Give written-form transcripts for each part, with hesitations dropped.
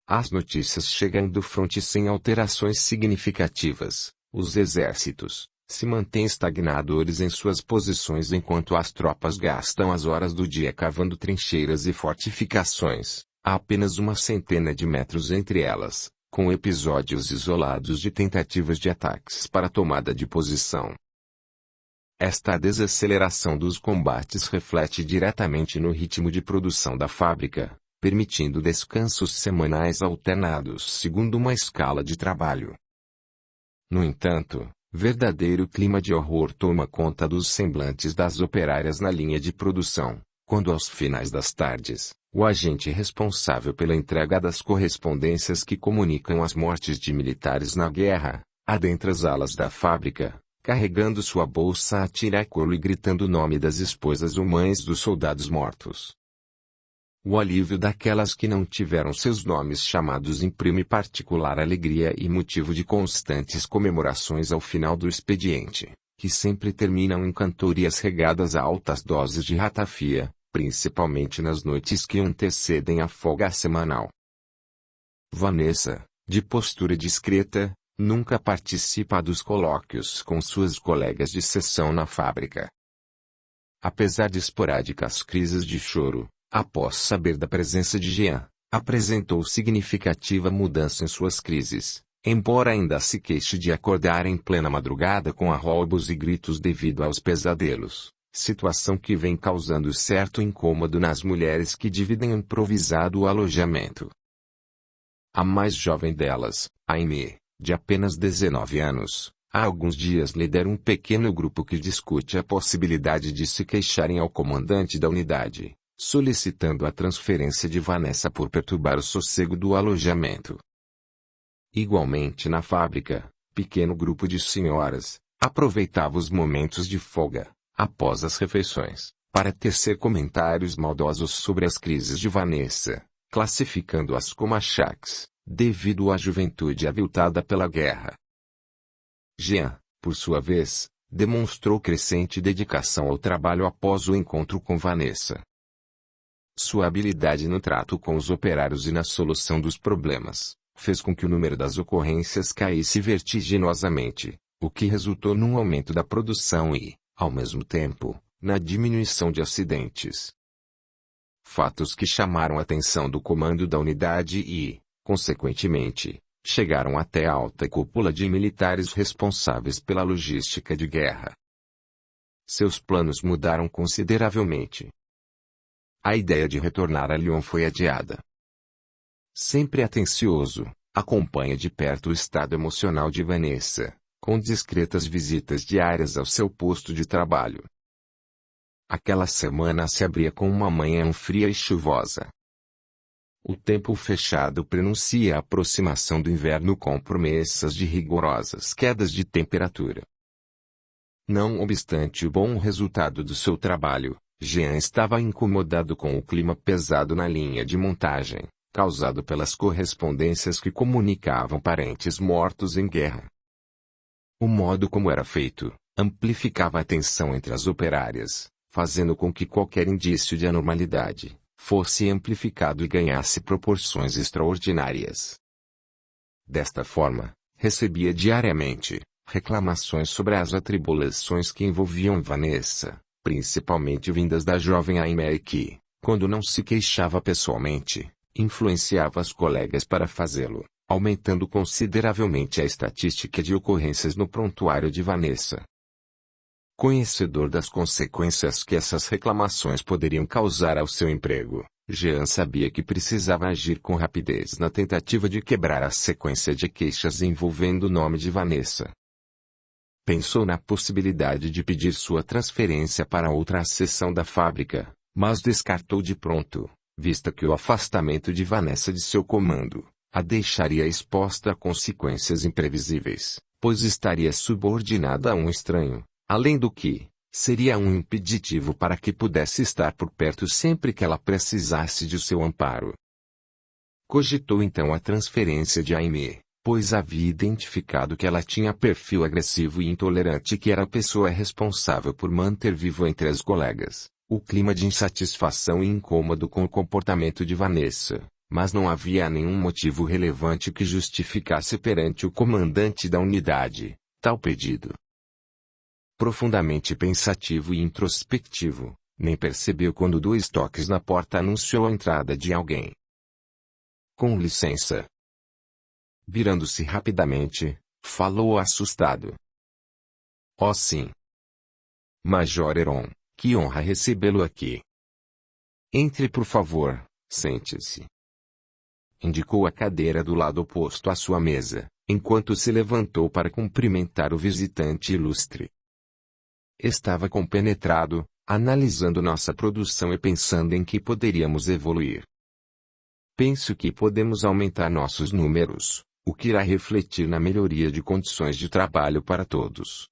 As notícias chegam do fronte sem alterações significativas. Os exércitos se mantêm estagnados em suas posições enquanto as tropas gastam as horas do dia cavando trincheiras e fortificações, há apenas uma centena de metros entre elas, com episódios isolados de tentativas de ataques para tomada de posição. Esta desaceleração dos combates reflete diretamente no ritmo de produção da fábrica, permitindo descansos semanais alternados segundo uma escala de trabalho. No entanto, verdadeiro clima de horror toma conta dos semblantes das operárias na linha de produção, quando aos finais das tardes, o agente responsável pela entrega das correspondências que comunicam as mortes de militares na guerra, adentra as alas da fábrica, carregando sua bolsa a tiracolo e gritando o nome das esposas ou mães dos soldados mortos. O alívio daquelas que não tiveram seus nomes chamados imprime particular alegria e motivo de constantes comemorações ao final do expediente, que sempre terminam em cantorias regadas a altas doses de ratafia, principalmente nas noites que antecedem a folga semanal. Vanessa, de postura discreta, nunca participa dos colóquios com suas colegas de seção na fábrica. Apesar de esporádicas crises de choro, após saber da presença de Jean, apresentou significativa mudança em suas crises, embora ainda se queixe de acordar em plena madrugada com arroubos e gritos devido aos pesadelos, situação que vem causando certo incômodo nas mulheres que dividem o improvisado alojamento. A mais jovem delas, Aimee, de apenas 19 anos, há alguns dias lidera um pequeno grupo que discute a possibilidade de se queixarem ao comandante da unidade, solicitando a transferência de Vanessa por perturbar o sossego do alojamento. Igualmente na fábrica, pequeno grupo de senhoras aproveitava os momentos de folga, após as refeições, para tecer comentários maldosos sobre as crises de Vanessa, classificando-as como achaques, devido à juventude aviltada pela guerra. Jean, por sua vez, demonstrou crescente dedicação ao trabalho após o encontro com Vanessa. Sua habilidade no trato com os operários e na solução dos problemas, fez com que o número das ocorrências caísse vertiginosamente, o que resultou num aumento da produção e, ao mesmo tempo, na diminuição de acidentes. Fatos que chamaram a atenção do comando da unidade e, consequentemente, chegaram até a alta cúpula de militares responsáveis pela logística de guerra. Seus planos mudaram consideravelmente. A ideia de retornar a Lyon foi adiada. Sempre atencioso, acompanha de perto o estado emocional de Vanessa, com discretas visitas diárias ao seu posto de trabalho. Aquela semana se abria com uma manhã fria e chuvosa. O tempo fechado prenuncia a aproximação do inverno com promessas de rigorosas quedas de temperatura. Não obstante o bom resultado do seu trabalho, Jean estava incomodado com o clima pesado na linha de montagem, causado pelas correspondências que comunicavam parentes mortos em guerra. O modo como era feito, amplificava a tensão entre as operárias, fazendo com que qualquer indício de anormalidade fosse amplificado e ganhasse proporções extraordinárias. Desta forma, recebia diariamente reclamações sobre as atribulações que envolviam Vanessa, principalmente vindas da jovem Aimee que, quando não se queixava pessoalmente, influenciava as colegas para fazê-lo, aumentando consideravelmente a estatística de ocorrências no prontuário de Vanessa. Conhecedor das consequências que essas reclamações poderiam causar ao seu emprego, Jean sabia que precisava agir com rapidez na tentativa de quebrar a sequência de queixas envolvendo o nome de Vanessa. Pensou na possibilidade de pedir sua transferência para outra seção da fábrica, mas descartou de pronto, vista que o afastamento de Vanessa de seu comando a deixaria exposta a consequências imprevisíveis, pois estaria subordinada a um estranho, além do que, seria um impeditivo para que pudesse estar por perto sempre que ela precisasse de seu amparo. Cogitou então a transferência de Aimee, pois havia identificado que ela tinha perfil agressivo e intolerante e que era a pessoa responsável por manter vivo entre as colegas o clima de insatisfação e incômodo com o comportamento de Vanessa, mas não havia nenhum motivo relevante que justificasse perante o comandante da unidade tal pedido. Profundamente pensativo e introspectivo, nem percebeu quando 2 toques na porta anunciou a entrada de alguém. Com licença. Virando-se rapidamente, falou assustado. Oh sim. Major Heron, que honra recebê-lo aqui. Entre por favor, sente-se. Indicou a cadeira do lado oposto à sua mesa, enquanto se levantou para cumprimentar o visitante ilustre. Estava compenetrado, analisando nossa produção e pensando em que poderíamos evoluir. Penso que podemos aumentar nossos números, o que irá refletir na melhoria de condições de trabalho para todos.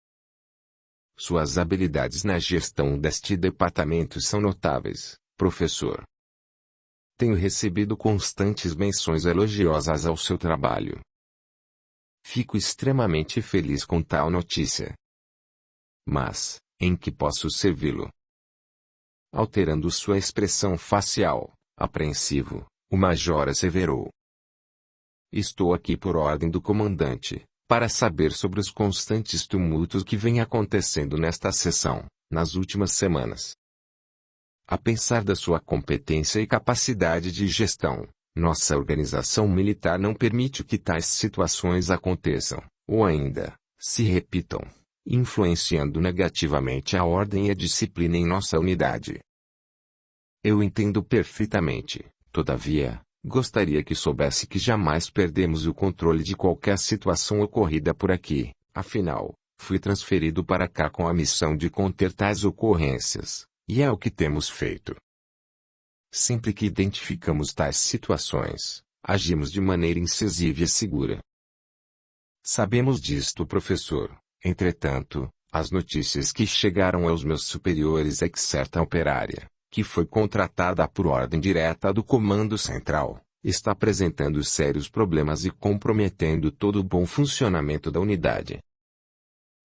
Suas habilidades na gestão deste departamento são notáveis, professor. Tenho recebido constantes menções elogiosas ao seu trabalho. Fico extremamente feliz com tal notícia. Mas, em que posso servi-lo? Alterando sua expressão facial, apreensivo, o major asseverou. Estou aqui por ordem do comandante, para saber sobre os constantes tumultos que vêm acontecendo nesta seção, nas últimas semanas. A pensar da sua competência e capacidade de gestão, nossa organização militar não permite que tais situações aconteçam, ou ainda, se repitam, influenciando negativamente a ordem e a disciplina em nossa unidade. Eu entendo perfeitamente, todavia, gostaria que soubesse que jamais perdemos o controle de qualquer situação ocorrida por aqui, afinal, fui transferido para cá com a missão de conter tais ocorrências, e é o que temos feito. Sempre que identificamos tais situações, agimos de maneira incisiva e segura. Sabemos disto, professor. Entretanto, as notícias que chegaram aos meus superiores é que certa operária, que foi contratada por ordem direta do Comando Central, está apresentando sérios problemas e comprometendo todo o bom funcionamento da unidade.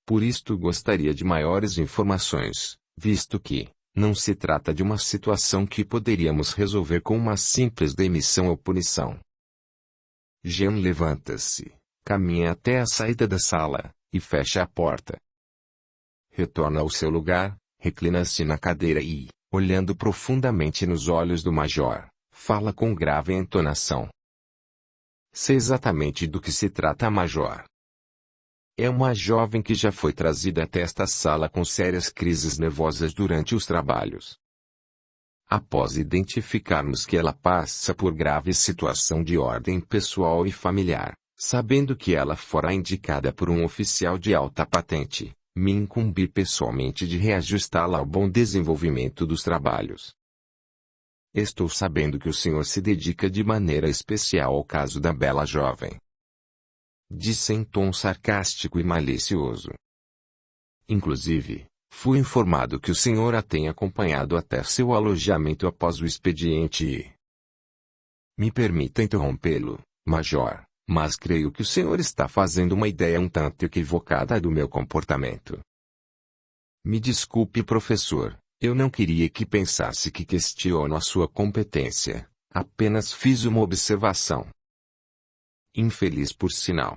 Por isto gostaria de maiores informações, visto que não se trata de uma situação que poderíamos resolver com uma simples demissão ou punição. Jean levanta-se, caminha até a saída da sala, e fecha a porta. Retorna ao seu lugar, reclina-se na cadeira e, olhando profundamente nos olhos do major, fala com grave entonação. Sei exatamente do que se trata, major. É uma jovem que já foi trazida até esta sala com sérias crises nervosas durante os trabalhos. Após identificarmos que ela passa por grave situação de ordem pessoal e familiar, sabendo que ela fora indicada por um oficial de alta patente, me incumbi pessoalmente de reajustá-la ao bom desenvolvimento dos trabalhos. Estou sabendo que o senhor se dedica de maneira especial ao caso da bela jovem. Disse em tom sarcástico e malicioso. Inclusive, fui informado que o senhor a tem acompanhado até seu alojamento após o expediente e... Me permita interrompê-lo, major, mas creio que o senhor está fazendo uma ideia um tanto equivocada do meu comportamento. Me desculpe, professor, eu não queria que pensasse que questiono a sua competência, apenas fiz uma observação. Infeliz por sinal.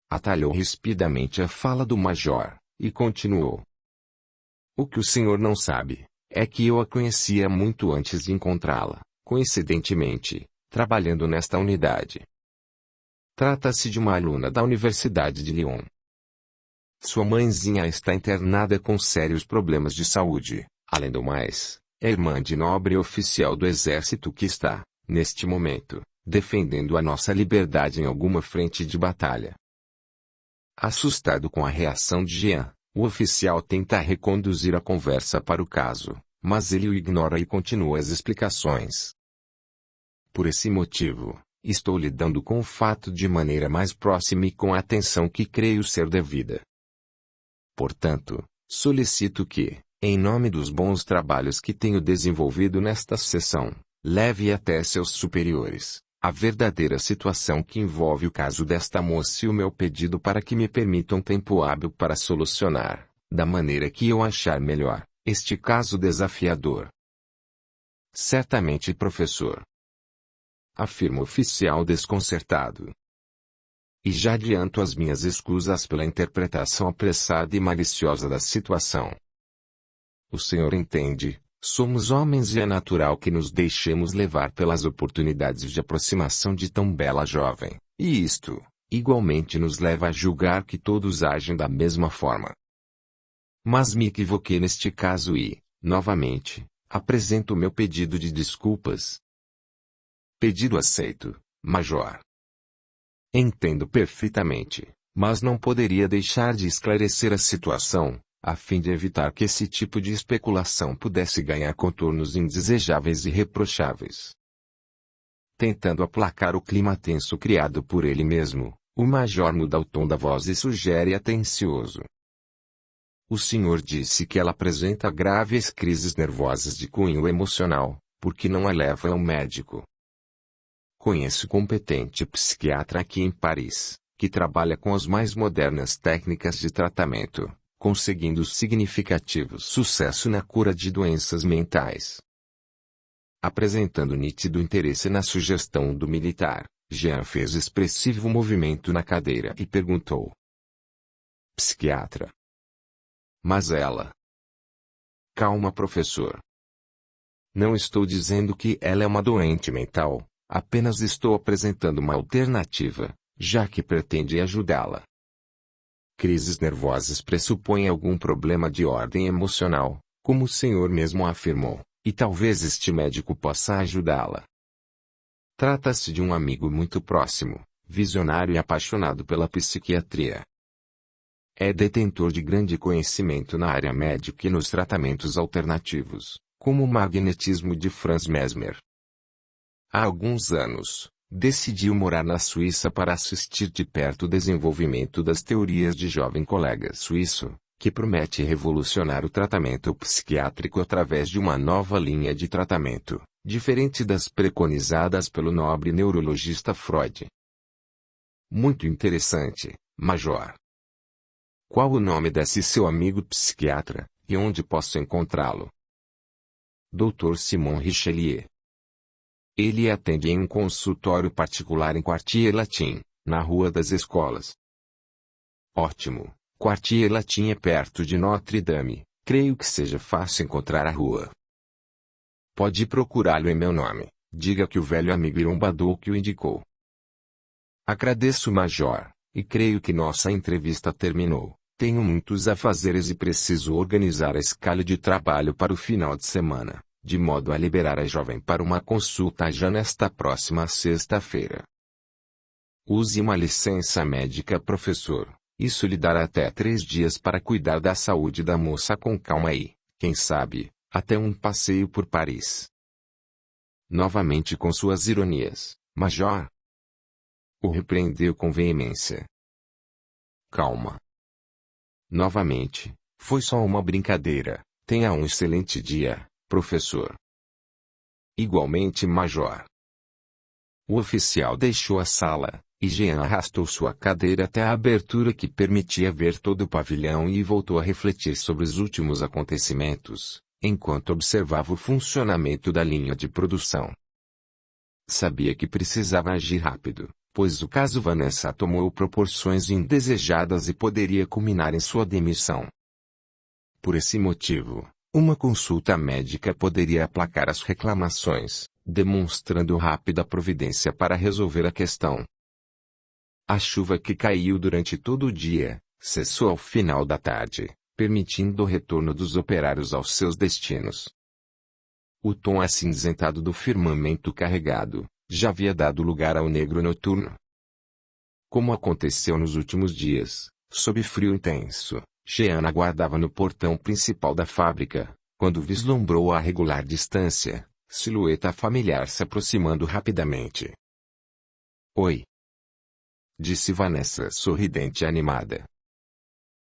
Atalhou rispidamente a fala do major, e continuou. O que o senhor não sabe, é que eu a conhecia muito antes de encontrá-la, coincidentemente, trabalhando nesta unidade. Trata-se de uma aluna da Universidade de Lyon. Sua mãezinha está internada com sérios problemas de saúde, além do mais, é irmã de nobre oficial do exército que está, neste momento, defendendo a nossa liberdade em alguma frente de batalha. Assustado com a reação de Jean, o oficial tenta reconduzir a conversa para o caso, mas ele o ignora e continua as explicações. Por esse motivo, estou lidando com o fato de maneira mais próxima e com a atenção que creio ser devida. Portanto, solicito que, em nome dos bons trabalhos que tenho desenvolvido nesta sessão, leve até seus superiores a verdadeira situação que envolve o caso desta moça e o meu pedido para que me permitam tempo hábil para solucionar, da maneira que eu achar melhor, este caso desafiador. Certamente, professor. afirma o oficial desconcertado. E já adianto as minhas escusas pela interpretação apressada e maliciosa da situação. O senhor entende, somos homens e é natural que nos deixemos levar pelas oportunidades de aproximação de tão bela jovem, e isto, igualmente nos leva a julgar que todos agem da mesma forma. Mas me equivoquei neste caso e, novamente, apresento o meu pedido de desculpas. Pedido aceito, Major. Entendo perfeitamente, mas não poderia deixar de esclarecer a situação, a fim de evitar que esse tipo de especulação pudesse ganhar contornos indesejáveis e reprocháveis. Tentando aplacar o clima tenso criado por ele mesmo, o Major muda o tom da voz e sugere atencioso. O senhor disse que ela apresenta graves crises nervosas de cunho emocional, porque não a leva ao médico. Conheço competente psiquiatra aqui em Paris, que trabalha com as mais modernas técnicas de tratamento, conseguindo significativo sucesso na cura de doenças mentais. Apresentando nítido interesse na sugestão do militar, Jean fez expressivo movimento na cadeira e perguntou. Psiquiatra. Mas ela... Calma, professor. Não estou dizendo que ela é uma doente mental. Apenas estou apresentando uma alternativa, já que pretende ajudá-la. Crises nervosas pressupõem algum problema de ordem emocional, como o senhor mesmo afirmou, e talvez este médico possa ajudá-la. Trata-se de um amigo muito próximo, visionário e apaixonado pela psiquiatria. É detentor de grande conhecimento na área médica e nos tratamentos alternativos, como o magnetismo de Franz Mesmer. Há alguns anos, decidiu morar na Suíça para assistir de perto o desenvolvimento das teorias de jovem colega suíço, que promete revolucionar o tratamento psiquiátrico através de uma nova linha de tratamento, diferente das preconizadas pelo nobre neurologista Freud. Muito interessante, Major. Qual o nome desse seu amigo psiquiatra, e onde posso encontrá-lo? Dr. Simon Richelieu. Ele atende em um consultório particular em Quartier Latin, na Rua das Escolas. Ótimo, Quartier Latin é perto de Notre Dame, creio que seja fácil encontrar a rua. Pode procurá-lo em meu nome, diga que o velho amigo Irombadou que o indicou. Agradeço, Major, e creio que nossa entrevista terminou. Tenho muitos afazeres e preciso organizar a escala de trabalho para o final de semana, de modo a liberar a jovem para uma consulta já nesta próxima sexta-feira. Use uma licença médica, professor. Isso lhe dará até 3 dias para cuidar da saúde da moça com calma e, quem sabe, até um passeio por Paris. Novamente com suas ironias, Major. O repreendeu com veemência. Calma. Novamente, foi só uma brincadeira. Tenha um excelente dia, professor. Igualmente, Major. O oficial deixou a sala, e Jean arrastou sua cadeira até a abertura que permitia ver todo o pavilhão e voltou a refletir sobre os últimos acontecimentos, enquanto observava o funcionamento da linha de produção. Sabia que precisava agir rápido, pois o caso Vanessa tomou proporções indesejadas e poderia culminar em sua demissão. Por esse motivo, uma consulta médica poderia aplacar as reclamações, demonstrando rápida providência para resolver a questão. A chuva que caiu durante todo o dia, cessou ao final da tarde, permitindo o retorno dos operários aos seus destinos. O tom acinzentado do firmamento carregado, já havia dado lugar ao negro noturno. Como aconteceu nos últimos dias, sob frio intenso, Jean aguardava no portão principal da fábrica, quando vislumbrou a regular distância, silhueta familiar se aproximando rapidamente. Oi! Disse Vanessa sorridente e animada.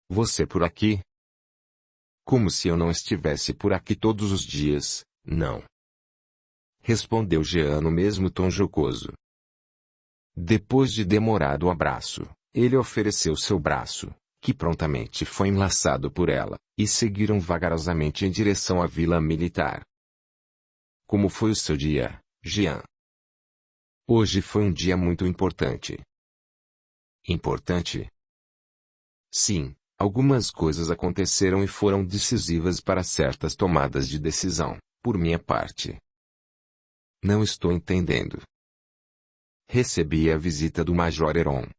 Você por aqui? Como se eu não estivesse por aqui todos os dias, não. Respondeu Jean no mesmo tom jocoso. Depois de demorado abraço, ele ofereceu seu braço, que prontamente foi enlaçado por ela, e seguiram vagarosamente em direção à vila militar. Como foi o seu dia, Jean? Hoje foi um dia muito importante. Importante? Sim, algumas coisas aconteceram e foram decisivas para certas tomadas de decisão, por minha parte. Não estou entendendo. Recebi a visita do Major Heron.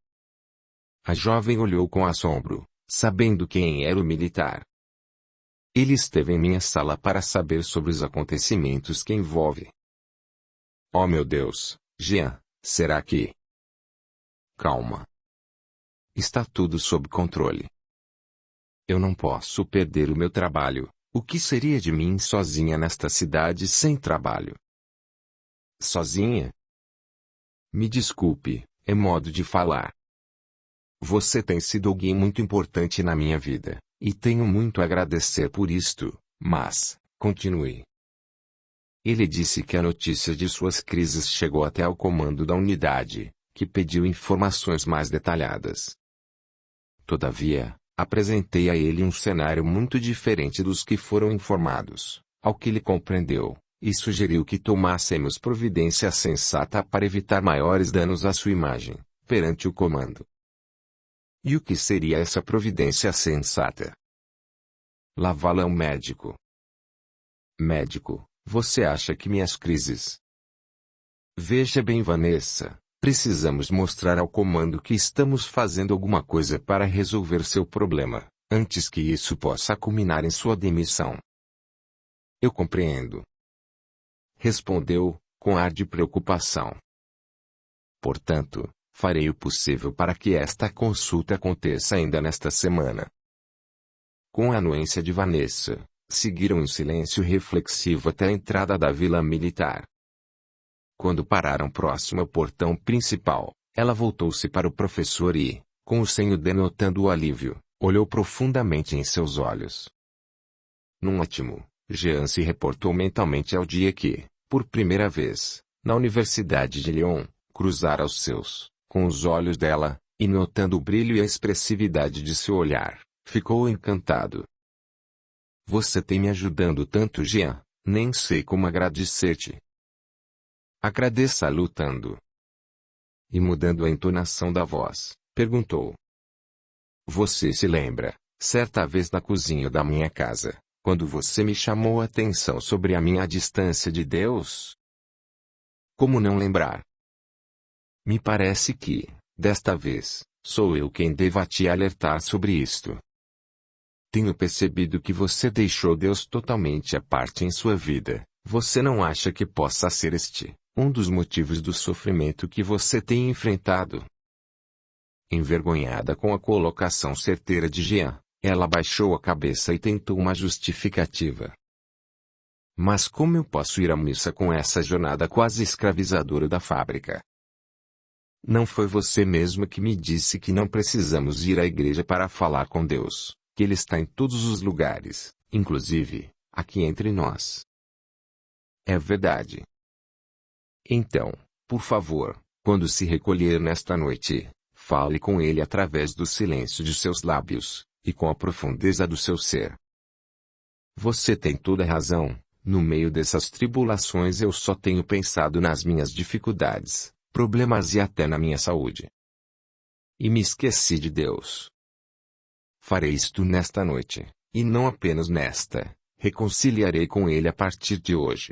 A jovem olhou com assombro, sabendo quem era o militar. Ele esteve em minha sala para saber sobre os acontecimentos que envolve. Oh meu Deus, Jean, será que... Calma. Está tudo sob controle. Eu não posso perder o meu trabalho. O que seria de mim sozinha nesta cidade sem trabalho? Sozinha? Me desculpe, é modo de falar. Você tem sido alguém muito importante na minha vida, e tenho muito a agradecer por isto, mas, continue. Ele disse que a notícia de suas crises chegou até ao comando da unidade, que pediu informações mais detalhadas. Todavia, apresentei a ele um cenário muito diferente dos que foram informados, ao que ele compreendeu, e sugeriu que tomássemos providência sensata para evitar maiores danos à sua imagem, perante o comando. E o que seria essa providência sensata? Levá-la ao médico. Médico, você acha que minhas crises... Veja bem, Vanessa, precisamos mostrar ao comando que estamos fazendo alguma coisa para resolver seu problema, antes que isso possa culminar em sua demissão. Eu compreendo. Respondeu, com ar de preocupação. Portanto, farei o possível para que esta consulta aconteça ainda nesta semana. Com a anuência de Vanessa, seguiram em silêncio reflexivo até a entrada da vila militar. Quando pararam próximo ao portão principal, ela voltou-se para o professor e, com o senho denotando o alívio, olhou profundamente em seus olhos. Num ótimo, Jean se reportou mentalmente ao dia que, por primeira vez, na Universidade de Lyon, cruzara os seus, com os olhos dela, e notando o brilho e a expressividade de seu olhar, ficou encantado. Você tem me ajudando tanto, Jean, nem sei como agradecer-te. Agradeça lutando. E mudando a entonação da voz, perguntou. Você se lembra, certa vez na cozinha da minha casa, quando você me chamou a atenção sobre a minha distância de Deus? Como não lembrar? Me parece que, desta vez, sou eu quem deva te alertar sobre isto. Tenho percebido que você deixou Deus totalmente à parte em sua vida. Você não acha que possa ser este um dos motivos do sofrimento que você tem enfrentado? Envergonhada com a colocação certeira de Jean, ela baixou a cabeça e tentou uma justificativa. Mas como eu posso ir à missa com essa jornada quase escravizadora da fábrica? Não foi você mesma que me disse que não precisamos ir à igreja para falar com Deus, que Ele está em todos os lugares, inclusive, aqui entre nós. É verdade. Então, por favor, quando se recolher nesta noite, fale com Ele através do silêncio de seus lábios, e com a profundeza do seu ser. Você tem toda a razão, no meio dessas tribulações eu só tenho pensado nas minhas dificuldades, problemas e até na minha saúde. E me esqueci de Deus. Farei isto nesta noite, e não apenas nesta, reconciliarei com Ele a partir de hoje.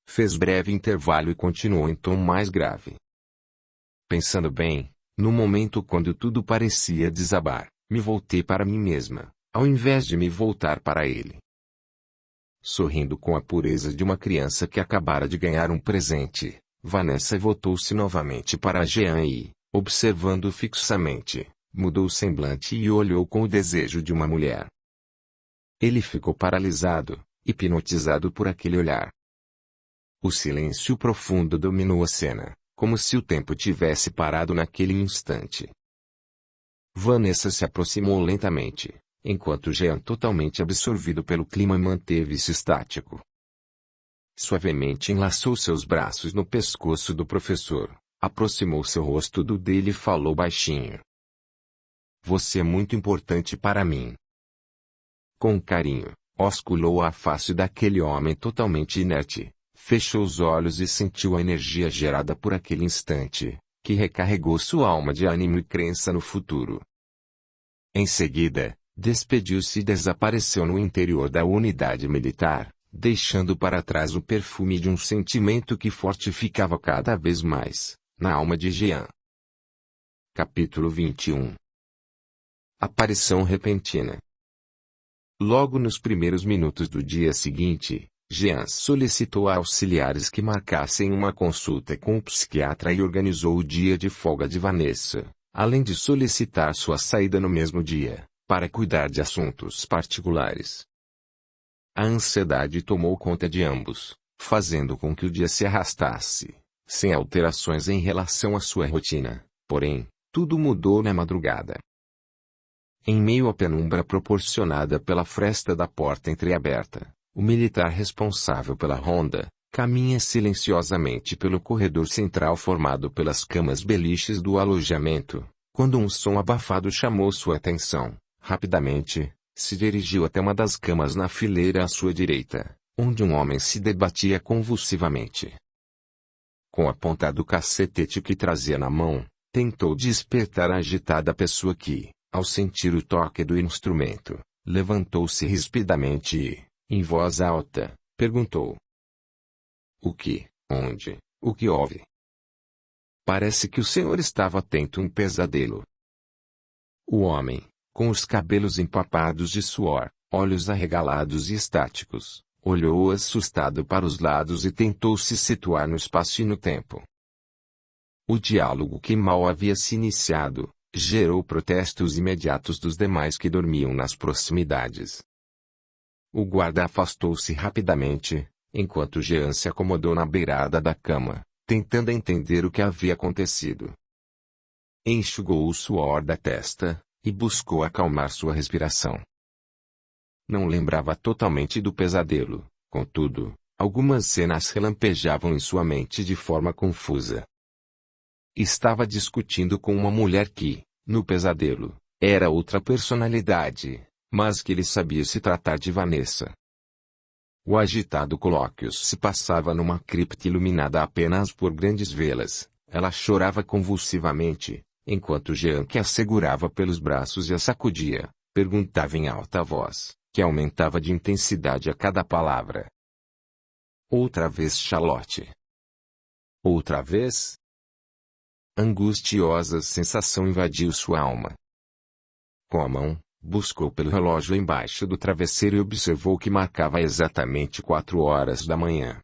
Fez breve intervalo e continuou em tom mais grave. Pensando bem, no momento quando tudo parecia desabar, me voltei para mim mesma, ao invés de me voltar para Ele. Sorrindo com a pureza de uma criança que acabara de ganhar um presente, Vanessa voltou-se novamente para Jean e, observando-o fixamente, mudou o semblante e olhou com o desejo de uma mulher. Ele ficou paralisado, hipnotizado por aquele olhar. O silêncio profundo dominou a cena, como se o tempo tivesse parado naquele instante. Vanessa se aproximou lentamente, enquanto Jean, totalmente absorvido pelo clima, manteve-se estático. Suavemente enlaçou seus braços no pescoço do professor, aproximou seu rosto do dele e falou baixinho. Você é muito importante para mim. Com carinho, osculou a face daquele homem totalmente inerte, Fechou os olhos e sentiu a energia gerada por aquele instante, que recarregou sua alma de ânimo e crença no futuro. Em seguida, despediu-se e desapareceu no interior da unidade militar, deixando para trás o perfume de um sentimento que fortificava cada vez mais, na alma de Jean. Capítulo 21. Aparição repentina. Logo nos primeiros minutos do dia seguinte, Jean solicitou a auxiliares que marcassem uma consulta com o psiquiatra e organizou o dia de folga de Vanessa, além de solicitar sua saída no mesmo dia, para cuidar de assuntos particulares. A ansiedade tomou conta de ambos, fazendo com que o dia se arrastasse, sem alterações em relação à sua rotina. Porém, tudo mudou na madrugada. Em meio à penumbra proporcionada pela fresta da porta entreaberta, o militar responsável pela ronda caminha silenciosamente pelo corredor central formado pelas camas beliches do alojamento, quando um som abafado chamou sua atenção. Rapidamente, se dirigiu até uma das camas na fileira à sua direita, onde um homem se debatia convulsivamente. Com a ponta do cacetete que trazia na mão, tentou despertar a agitada pessoa que, ao sentir o toque do instrumento, levantou-se rispidamente e, em voz alta, perguntou: "O que, onde, o que houve?" "Parece que o senhor estava tendo um pesadelo." O homem, com os cabelos empapados de suor, olhos arregalados e estáticos, olhou assustado para os lados e tentou se situar no espaço e no tempo. O diálogo que mal havia se iniciado, gerou protestos imediatos dos demais que dormiam nas proximidades. O guarda afastou-se rapidamente, enquanto Jean se acomodou na beirada da cama, tentando entender o que havia acontecido. Enxugou o suor da testa, e buscou acalmar sua respiração. Não lembrava totalmente do pesadelo, contudo, algumas cenas relampejavam em sua mente de forma confusa. Estava discutindo com uma mulher que, no pesadelo, era outra personalidade, mas que ele sabia se tratar de Vanessa. O agitado colóquio se passava numa cripta iluminada apenas por grandes velas. Ela chorava convulsivamente, enquanto Jean, que a segurava pelos braços e a sacudia, perguntava em alta voz, que aumentava de intensidade a cada palavra: "Outra vez, Charlotte? Outra vez?" Angustiosa sensação invadiu sua alma. Com a mão, buscou pelo relógio embaixo do travesseiro e observou que marcava exatamente 4 horas da manhã.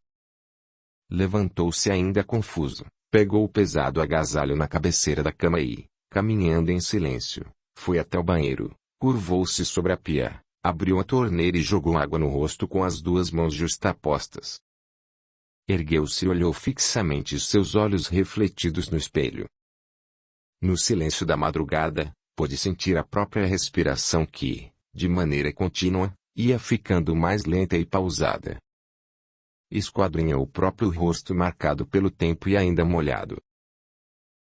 Levantou-se ainda confuso, pegou o pesado agasalho na cabeceira da cama e, caminhando em silêncio, foi até o banheiro, curvou-se sobre a pia, abriu a torneira e jogou água no rosto com as duas mãos justapostas. Ergueu-se e olhou fixamente seus olhos refletidos no espelho. No silêncio da madrugada, pôde sentir a própria respiração que, de maneira contínua, ia ficando mais lenta e pausada. Esquadrinhou o próprio rosto marcado pelo tempo e ainda molhado.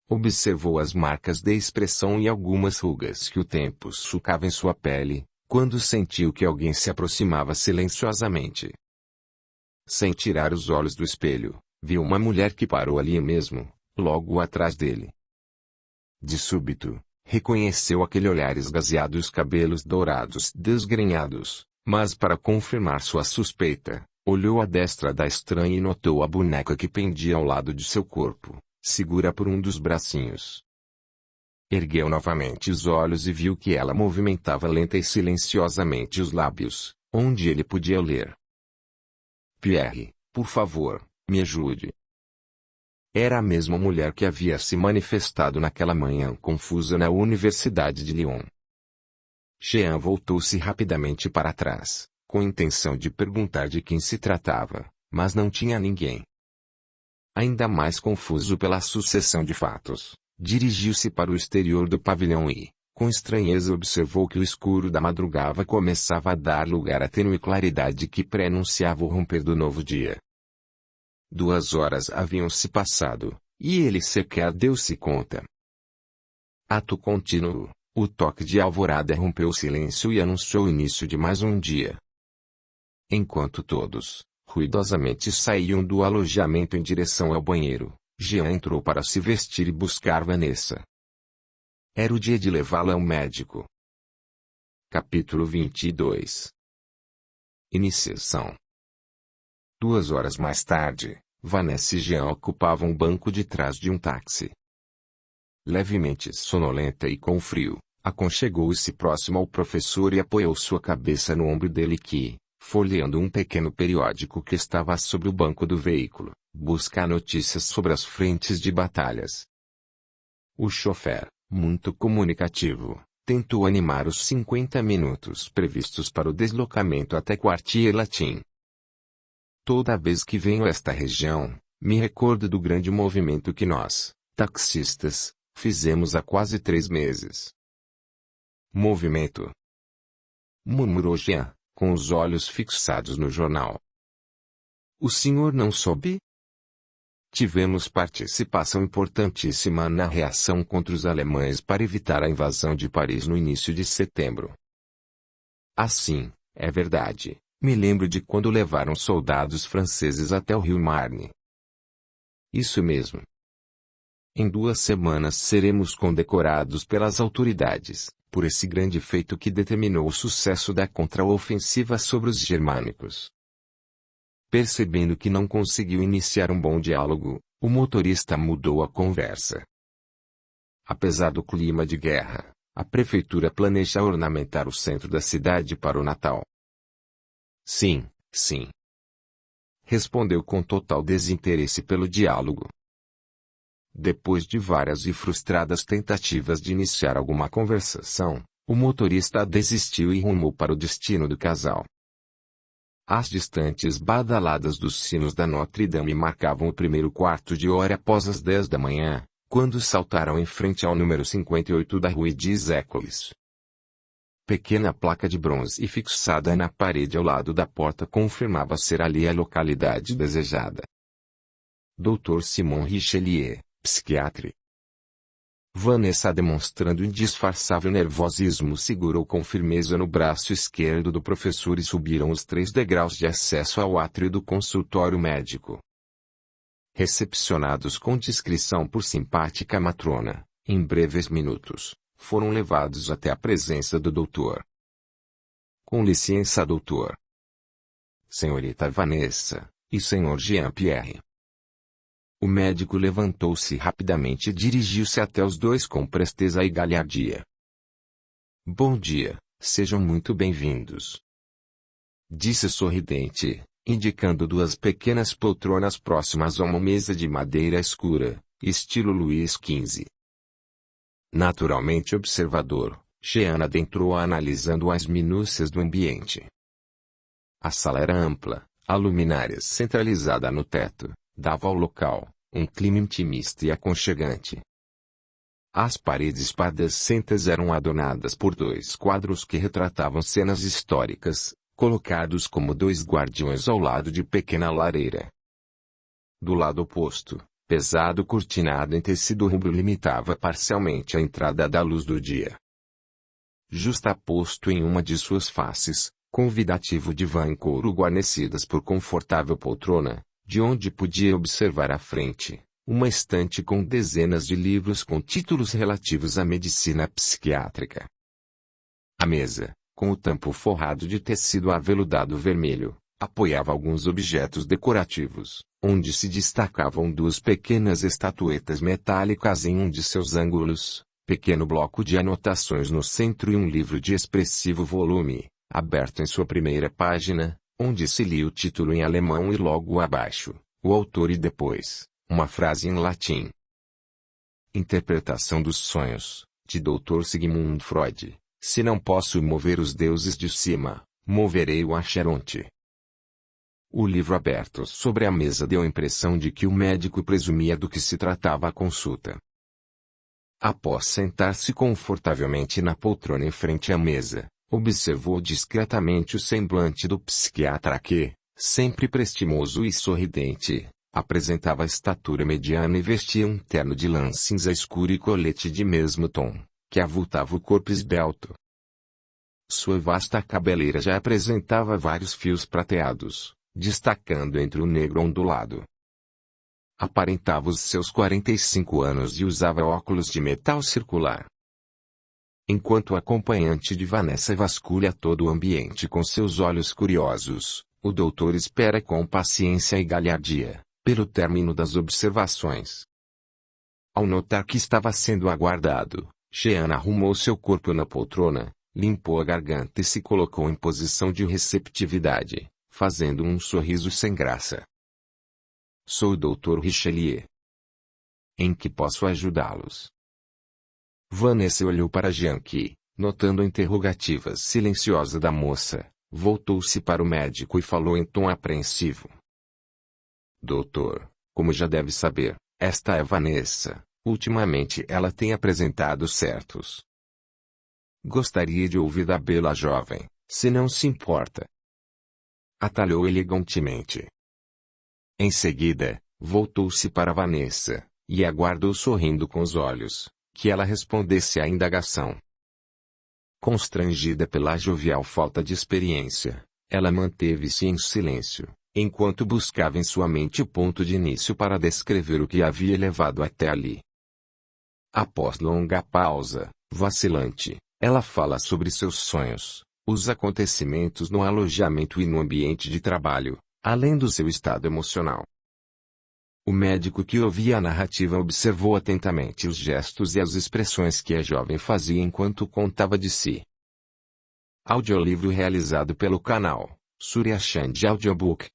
Observou as marcas de expressão e algumas rugas que o tempo sulcava em sua pele, quando sentiu que alguém se aproximava silenciosamente. Sem tirar os olhos do espelho, viu uma mulher que parou ali mesmo, logo atrás dele. De súbito, reconheceu aquele olhar esgazeado e os cabelos dourados desgrenhados, mas para confirmar sua suspeita, olhou à destra da estranha e notou a boneca que pendia ao lado de seu corpo, segura por um dos bracinhos. Ergueu novamente os olhos e viu que ela movimentava lenta e silenciosamente os lábios, onde ele podia ler: "Pierre, por favor, me ajude." Era a mesma mulher que havia se manifestado naquela manhã confusa na Universidade de Lyon. Jean voltou-se rapidamente para trás, com intenção de perguntar de quem se tratava, mas não tinha ninguém. Ainda mais confuso pela sucessão de fatos, dirigiu-se para o exterior do pavilhão e, com estranheza, observou que o escuro da madrugada começava a dar lugar à tênue claridade que prenunciava o romper do novo dia. 2 horas haviam se passado, e ele sequer deu-se conta. Ato contínuo, o toque de alvorada rompeu o silêncio e anunciou o início de mais um dia. Enquanto todos, ruidosamente saíam do alojamento em direção ao banheiro. Jean entrou para se vestir e buscar Vanessa. Era o dia de levá-la ao médico. Capítulo 22. Iniciação. 2 horas mais tarde, Vanessa e Jean ocupavam o banco de trás de um táxi. Levemente sonolenta e com frio, aconchegou-se próximo ao professor e apoiou sua cabeça no ombro dele que, folheando um pequeno periódico que estava sobre o banco do veículo, busca notícias sobre as frentes de batalhas. O chofer, muito comunicativo, tentou animar os 50 minutos previstos para o deslocamento até Quartier-Latin. Toda vez que venho a esta região, me recordo do grande movimento que nós, taxistas, fizemos há quase 3 meses. Movimento? Murmurou Jean, com os olhos fixados no jornal. O senhor não soube? Tivemos participação importantíssima na reação contra os alemães para evitar a invasão de Paris no início de setembro. Assim, é verdade, me lembro de quando levaram soldados franceses até o rio Marne. Isso mesmo. Em 2 semanas seremos condecorados pelas autoridades, por esse grande feito que determinou o sucesso da contraofensiva sobre os germânicos. Percebendo que não conseguiu iniciar um bom diálogo, o motorista mudou a conversa. Apesar do clima de guerra, a prefeitura planeja ornamentar o centro da cidade para o Natal. Sim, sim. Respondeu com total desinteresse pelo diálogo. Depois de várias e frustradas tentativas de iniciar alguma conversação, o motorista desistiu e rumou para o destino do casal. As distantes badaladas dos sinos da Notre-Dame marcavam o primeiro quarto de hora após as 10 da manhã, quando saltaram em frente ao número 58 da Rue des Écoles. Pequena placa de bronze fixada na parede ao lado da porta confirmava ser ali a localidade desejada. Dr. Simon Richelieu, psiquiatra. Vanessa, demonstrando indisfarçável nervosismo, segurou com firmeza no braço esquerdo do professor e subiram os 3 degraus de acesso ao átrio do consultório médico. Recepcionados com discrição por simpática matrona, em breves minutos, foram levados até a presença do doutor. Com licença, doutor. Senhorita Vanessa, e senhor Jean-Pierre. O médico levantou-se rapidamente e dirigiu-se até os dois com presteza e galhardia. Bom dia, sejam muito bem-vindos. Disse sorridente, indicando 2 pequenas poltronas próximas a uma mesa de madeira escura, estilo Luís XV. Naturalmente observador, Jean adentrou analisando as minúcias do ambiente. A sala era ampla, a luminária centralizada no teto dava ao local um clima intimista e aconchegante. As paredes padecentas eram adornadas por 2 quadros que retratavam cenas históricas, colocados como 2 guardiões ao lado de pequena lareira. Do lado oposto, pesado cortinado em tecido rubro limitava parcialmente a entrada da luz do dia. Justaposto em uma de suas faces, convidativo divã em couro guarnecidas por confortável poltrona, de onde podia observar à frente, uma estante com dezenas de livros com títulos relativos à medicina psiquiátrica. A mesa, com o tampo forrado de tecido aveludado vermelho, apoiava alguns objetos decorativos, onde se destacavam 2 pequenas estatuetas metálicas em um de seus ângulos, pequeno bloco de anotações no centro e um livro de expressivo volume, aberto em sua primeira página, onde se lia o título em alemão e logo abaixo, o autor e depois, uma frase em latim. Interpretação dos sonhos, de Dr. Sigmund Freud. Se não posso mover os deuses de cima, moverei o Acheronte. O livro aberto sobre a mesa deu a impressão de que o médico presumia do que se tratava a consulta. Após sentar-se confortavelmente na poltrona em frente à mesa, observou discretamente o semblante do psiquiatra que, sempre prestimoso e sorridente, apresentava estatura mediana e vestia um terno de lã cinza escuro e colete de mesmo tom, que avultava o corpo esbelto. Sua vasta cabeleira já apresentava vários fios prateados, destacando entre o negro ondulado. Aparentava os seus 45 anos e usava óculos de metal circular. Enquanto o acompanhante de Vanessa vasculha todo o ambiente com seus olhos curiosos, o doutor espera com paciência e galhardia, pelo término das observações. Ao notar que estava sendo aguardado, Jean arrumou seu corpo na poltrona, limpou a garganta e se colocou em posição de receptividade, fazendo um sorriso sem graça. Sou o Dr. Richelieu. Em que posso ajudá-los? Vanessa olhou para Jean que, notando a interrogativa silenciosa da moça, voltou-se para o médico e falou em tom apreensivo. Doutor, como já deve saber, esta é Vanessa. Ultimamente ela tem apresentado certos. Gostaria de ouvir da bela jovem, se não se importa. Atalhou elegantemente. Em seguida, voltou-se para Vanessa, e aguardou sorrindo com os olhos, que ela respondesse à indagação. Constrangida pela jovial falta de experiência, ela manteve-se em silêncio, enquanto buscava em sua mente o ponto de início para descrever o que a havia levado até ali. Após longa pausa, vacilante, ela fala sobre seus sonhos, os acontecimentos no alojamento e no ambiente de trabalho, além do seu estado emocional. O médico que ouvia a narrativa observou atentamente os gestos e as expressões que a jovem fazia enquanto contava de si. Audiolivro realizado pelo canal Surya Chand Audiobook.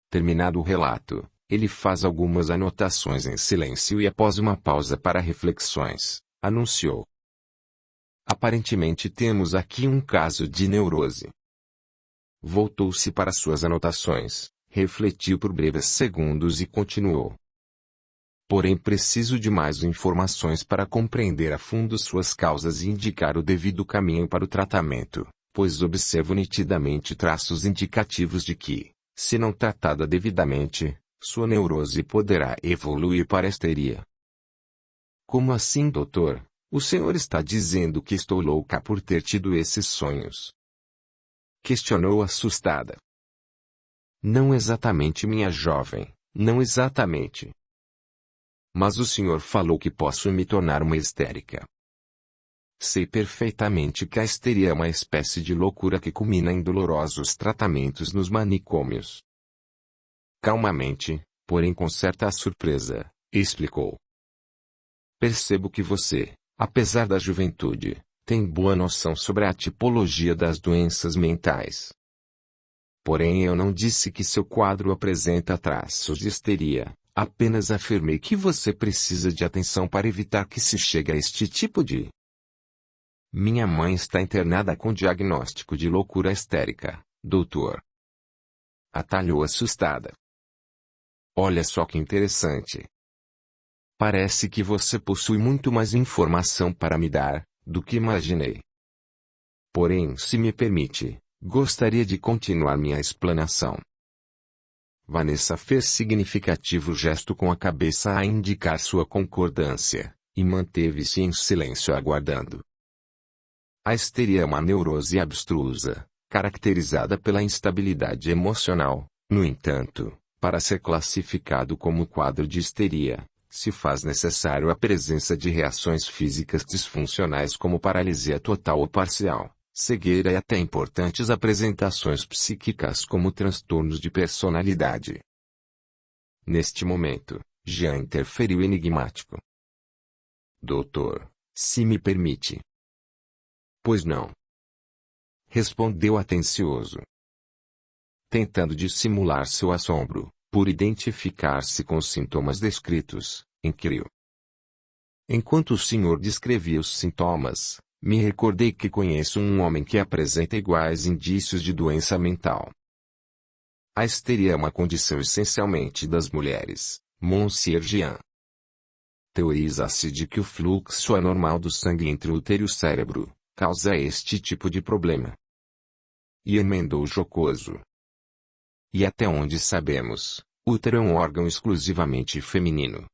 Terminado o relato, ele faz algumas anotações em silêncio e após uma pausa para reflexões, anunciou. Aparentemente temos aqui um caso de neurose. Voltou-se para suas anotações, refletiu por breves segundos e continuou. Porém preciso de mais informações para compreender a fundo suas causas e indicar o devido caminho para o tratamento, pois observo nitidamente traços indicativos de que, se não tratada devidamente, sua neurose poderá evoluir para histeria. Como assim, doutor? O senhor está dizendo que estou louca por ter tido esses sonhos? Questionou assustada. Não exatamente, minha jovem, não exatamente. Mas o senhor falou que posso me tornar uma histérica. Sei perfeitamente que a histeria é uma espécie de loucura que culmina em dolorosos tratamentos nos manicômios. Calmamente, porém com certa surpresa, explicou. Percebo que você, apesar da juventude, tem boa noção sobre a tipologia das doenças mentais. Porém eu não disse que seu quadro apresenta traços de histeria, apenas afirmei que você precisa de atenção para evitar que se chegue a este tipo de... Minha mãe está internada com diagnóstico de loucura histérica, doutor. Atalhou assustada. Olha só que interessante. Parece que você possui muito mais informação para me dar, do que imaginei. Porém, se me permite, gostaria de continuar minha explanação. Vanessa fez significativo gesto com a cabeça a indicar sua concordância, e manteve-se em silêncio aguardando. A histeria é uma neurose abstrusa, caracterizada pela instabilidade emocional. No entanto, para ser classificado como quadro de histeria, se faz necessário a presença de reações físicas disfuncionais como paralisia total ou parcial, cegueira e até importantes apresentações psíquicas como transtornos de personalidade. Neste momento, Jean interferiu enigmático. Doutor, se me permite. Pois não. Respondeu atencioso. Tentando dissimular seu assombro, por identificar-se com os sintomas descritos, inquiriu. Enquanto o senhor descrevia os sintomas, me recordei que conheço um homem que apresenta iguais indícios de doença mental. A histeria é uma condição essencialmente das mulheres, Monsieur Jean. Teoriza-se de que o fluxo anormal do sangue entre o útero e o cérebro causa este tipo de problema. E emendou jocoso. E até onde sabemos, o útero é um órgão exclusivamente feminino.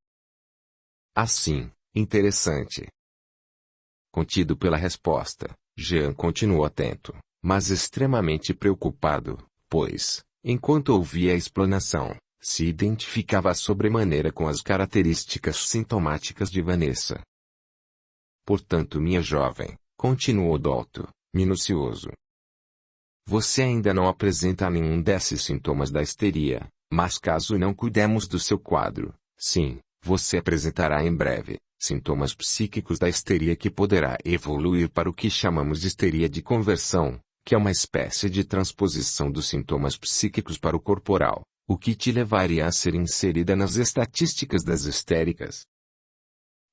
Assim, interessante. Contido pela resposta, Jean continuou atento, mas extremamente preocupado, pois, Enquanto ouvia a explanação, se identificava sobremaneira com as características sintomáticas de Vanessa. Portanto, minha jovem, continuou Douto, minucioso. Você ainda não apresenta nenhum desses sintomas da histeria, mas caso não cuidemos do seu quadro, sim, você apresentará em breve sintomas psíquicos da histeria que poderá evoluir para o que chamamos de histeria de conversão, que é uma espécie de transposição dos sintomas psíquicos para o corporal, o que te levaria a ser inserida nas estatísticas das histéricas.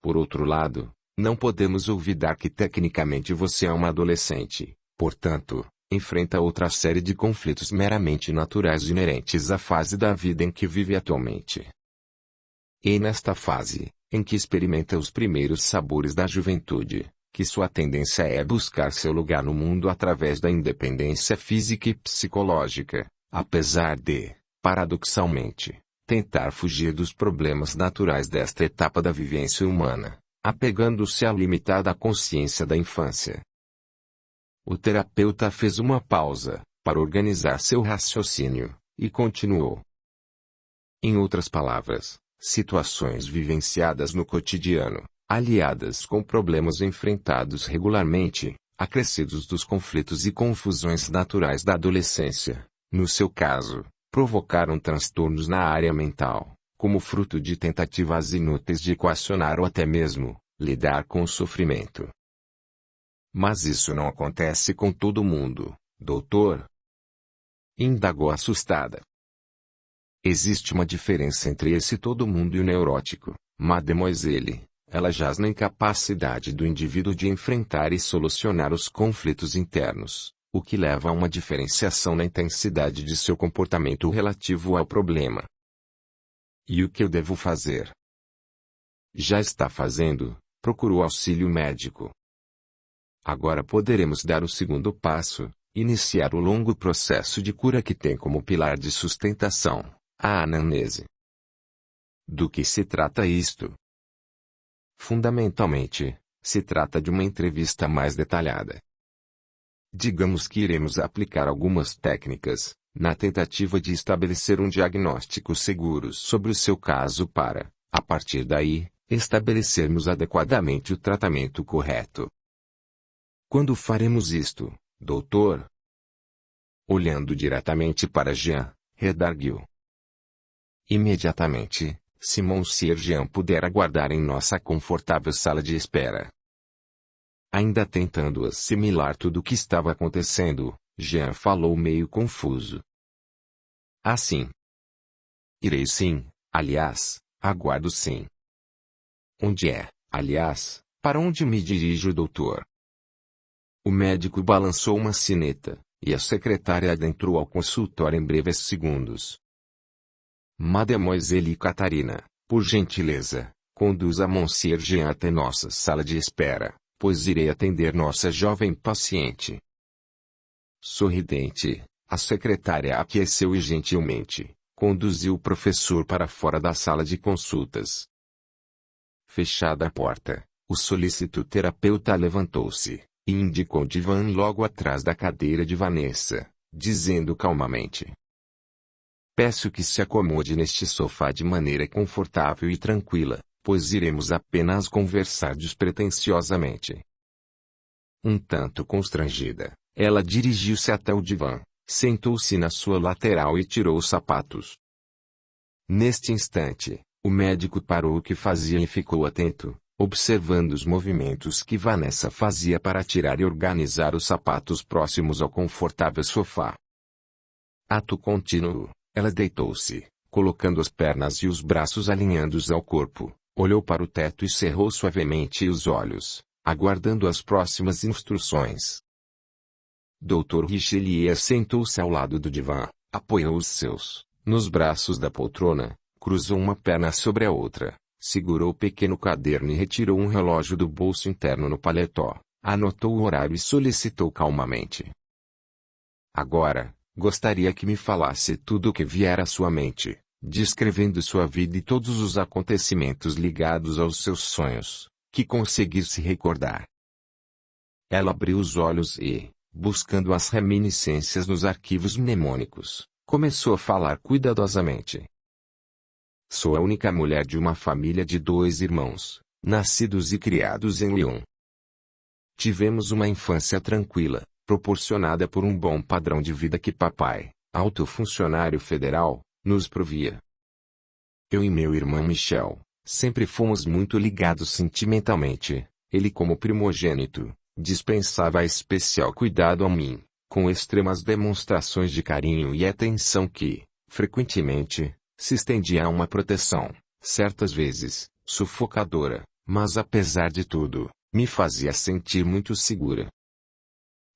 Por outro lado, não podemos olvidar que tecnicamente você é uma adolescente, portanto, enfrenta outra série de conflitos meramente naturais inerentes à fase da vida em que vive atualmente. E nesta fase, em que experimenta os primeiros sabores da juventude, que sua tendência é buscar seu lugar no mundo através da independência física e psicológica, apesar de, paradoxalmente, tentar fugir dos problemas naturais desta etapa da vivência humana, apegando-se à limitada consciência da infância. O terapeuta fez uma pausa, para organizar seu raciocínio, e continuou. Em outras palavras, situações vivenciadas no cotidiano, aliadas com problemas enfrentados regularmente, acrescidos dos conflitos e confusões naturais da adolescência, no seu caso, provocaram transtornos na área mental, como fruto de tentativas inúteis de equacionar ou até mesmo, lidar com o sofrimento. Mas isso não acontece com todo mundo, doutor? Indagou assustada. Existe uma diferença entre esse todo mundo e o neurótico, mademoiselle. Ela jaz na incapacidade do indivíduo de enfrentar e solucionar os conflitos internos, o que leva a uma diferenciação na intensidade de seu comportamento relativo ao problema. E o que eu devo fazer? Já está fazendo, procurou auxílio médico. Agora poderemos dar o segundo passo, iniciar o longo processo de cura que tem como pilar de sustentação a anamnese. Do que se trata isto? Fundamentalmente, se trata de uma entrevista mais detalhada. Digamos que iremos aplicar algumas técnicas, na tentativa de estabelecer um diagnóstico seguro sobre o seu caso para, a partir daí, estabelecermos adequadamente o tratamento correto. Quando faremos isto, doutor? Olhando diretamente para Jean, redarguiu. Imediatamente, se Monsieur Jean puder aguardar em nossa confortável sala de espera. Ainda tentando assimilar tudo o que estava acontecendo, Jean falou meio confuso. Assim. Irei sim, aliás, aguardo sim. Onde é, aliás, para onde me dirijo, doutor? O médico balançou uma sineta, e a secretária adentrou ao consultório em breves segundos. Mademoiselle Catarina, por gentileza, conduza Monsieur Jean até nossa sala de espera, pois irei atender nossa jovem paciente. Sorridente, a secretária aqueceu e gentilmente conduziu o professor para fora da sala de consultas. Fechada a porta, o solícito terapeuta levantou-se e indicou o divã logo atrás da cadeira de Vanessa, dizendo calmamente: peço que se acomode neste sofá de maneira confortável e tranquila, pois iremos apenas conversar despretensiosamente. Um tanto constrangida, ela dirigiu-se até o divã, sentou-se na sua lateral e tirou os sapatos. Neste instante, o médico parou o que fazia e ficou atento, observando os movimentos que Vanessa fazia para tirar e organizar os sapatos próximos ao confortável sofá. Ato contínuo. Ela deitou-se, colocando as pernas e os braços alinhados ao corpo, olhou para o teto e cerrou suavemente os olhos, aguardando as próximas instruções. Dr. Richelieu sentou-se ao lado do divã, apoiou os seus, nos braços da poltrona, cruzou uma perna sobre a outra, segurou o pequeno caderno e retirou um relógio do bolso interno no paletó, anotou o horário e solicitou calmamente. Agora, gostaria que me falasse tudo o que vier à sua mente, descrevendo sua vida e todos os acontecimentos ligados aos seus sonhos, que conseguisse recordar. Ela abriu os olhos e, buscando as reminiscências nos arquivos mnemônicos, Começou a falar cuidadosamente. Sou a única mulher de uma família de 2 irmãos, nascidos e criados em Lyon. Tivemos uma infância tranquila, proporcionada por um bom padrão de vida que papai, alto funcionário federal, nos provia. Eu e meu irmão Michel, sempre fomos muito ligados sentimentalmente. Ele, como primogênito, dispensava especial cuidado a mim, com extremas demonstrações de carinho e atenção que, frequentemente, se estendia a uma proteção, certas vezes, sufocadora, mas apesar de tudo, me fazia sentir muito segura.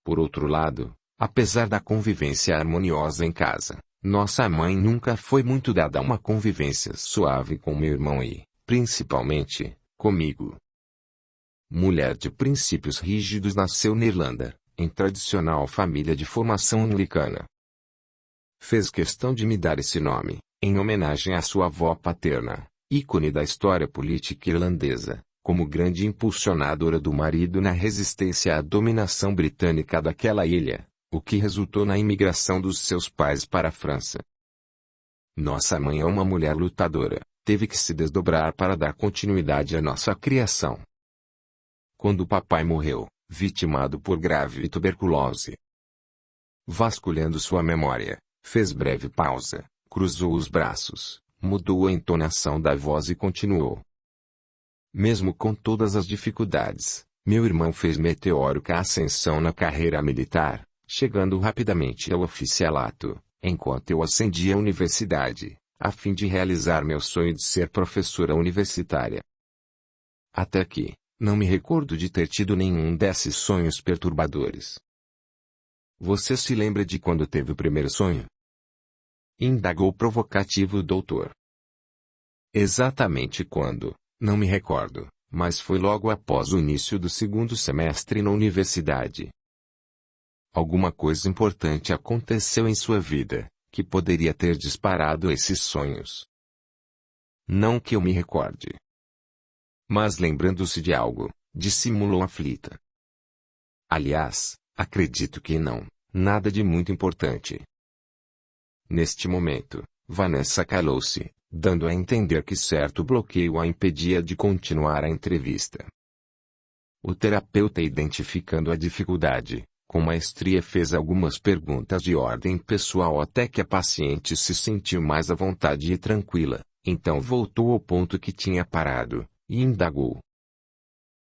Por outro lado, apesar da convivência harmoniosa em casa, nossa mãe nunca foi muito dada a uma convivência suave com meu irmão e, principalmente, comigo. Mulher de princípios rígidos, nasceu na Irlanda, em tradicional família de formação anglicana. Fez questão de me dar esse nome, em homenagem à sua avó paterna, ícone da história política irlandesa, como grande impulsionadora do marido na resistência à dominação britânica daquela ilha, o que resultou na imigração dos seus pais para a França. Nossa mãe é uma mulher lutadora, teve que se desdobrar para dar continuidade à nossa criação. Quando papai morreu, vitimado por grave tuberculose, vasculhando sua memória, fez breve pausa, cruzou os braços, mudou a entonação da voz e continuou. Mesmo com todas as dificuldades, meu irmão fez meteórica ascensão na carreira militar, chegando rapidamente ao oficialato, enquanto eu ascendi à universidade, a fim de realizar meu sonho de ser professora universitária. Até aqui, não me recordo de ter tido nenhum desses sonhos perturbadores. Você se lembra de quando teve o primeiro sonho? Indagou provocativo o doutor. Exatamente quando, não me recordo, mas foi logo após o início do 2º semestre na universidade. Alguma coisa importante aconteceu em sua vida, que poderia ter disparado esses sonhos. Não que eu me recorde. Mas lembrando-se de algo, dissimulou aflita. Aliás, acredito que não, nada de muito importante. Neste momento, Vanessa calou-se, dando a entender que certo bloqueio a impedia de continuar a entrevista. O terapeuta, identificando a dificuldade, com maestria fez algumas perguntas de ordem pessoal até que a paciente se sentiu mais à vontade e tranquila, então voltou ao ponto que tinha parado, e indagou.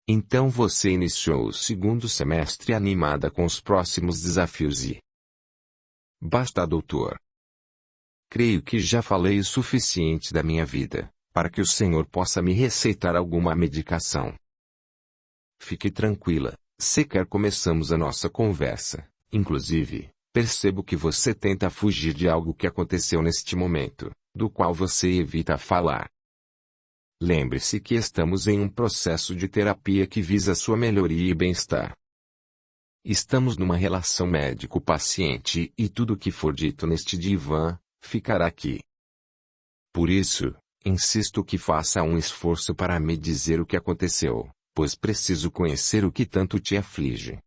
Então você iniciou o 2º semestre animada com os próximos desafios e... Basta, doutor. Creio que já falei o suficiente da minha vida, para que o senhor possa me receitar alguma medicação. Fique tranquila, sequer começamos a nossa conversa, inclusive, percebo que você tenta fugir de algo que aconteceu neste momento, do qual você evita falar. Lembre-se que estamos em um processo de terapia que visa sua melhoria e bem-estar. Estamos numa relação médico-paciente e tudo o que for dito neste divã, ficará aqui. Por isso, insisto que faça um esforço para me dizer o que aconteceu, pois preciso conhecer o que tanto te aflige.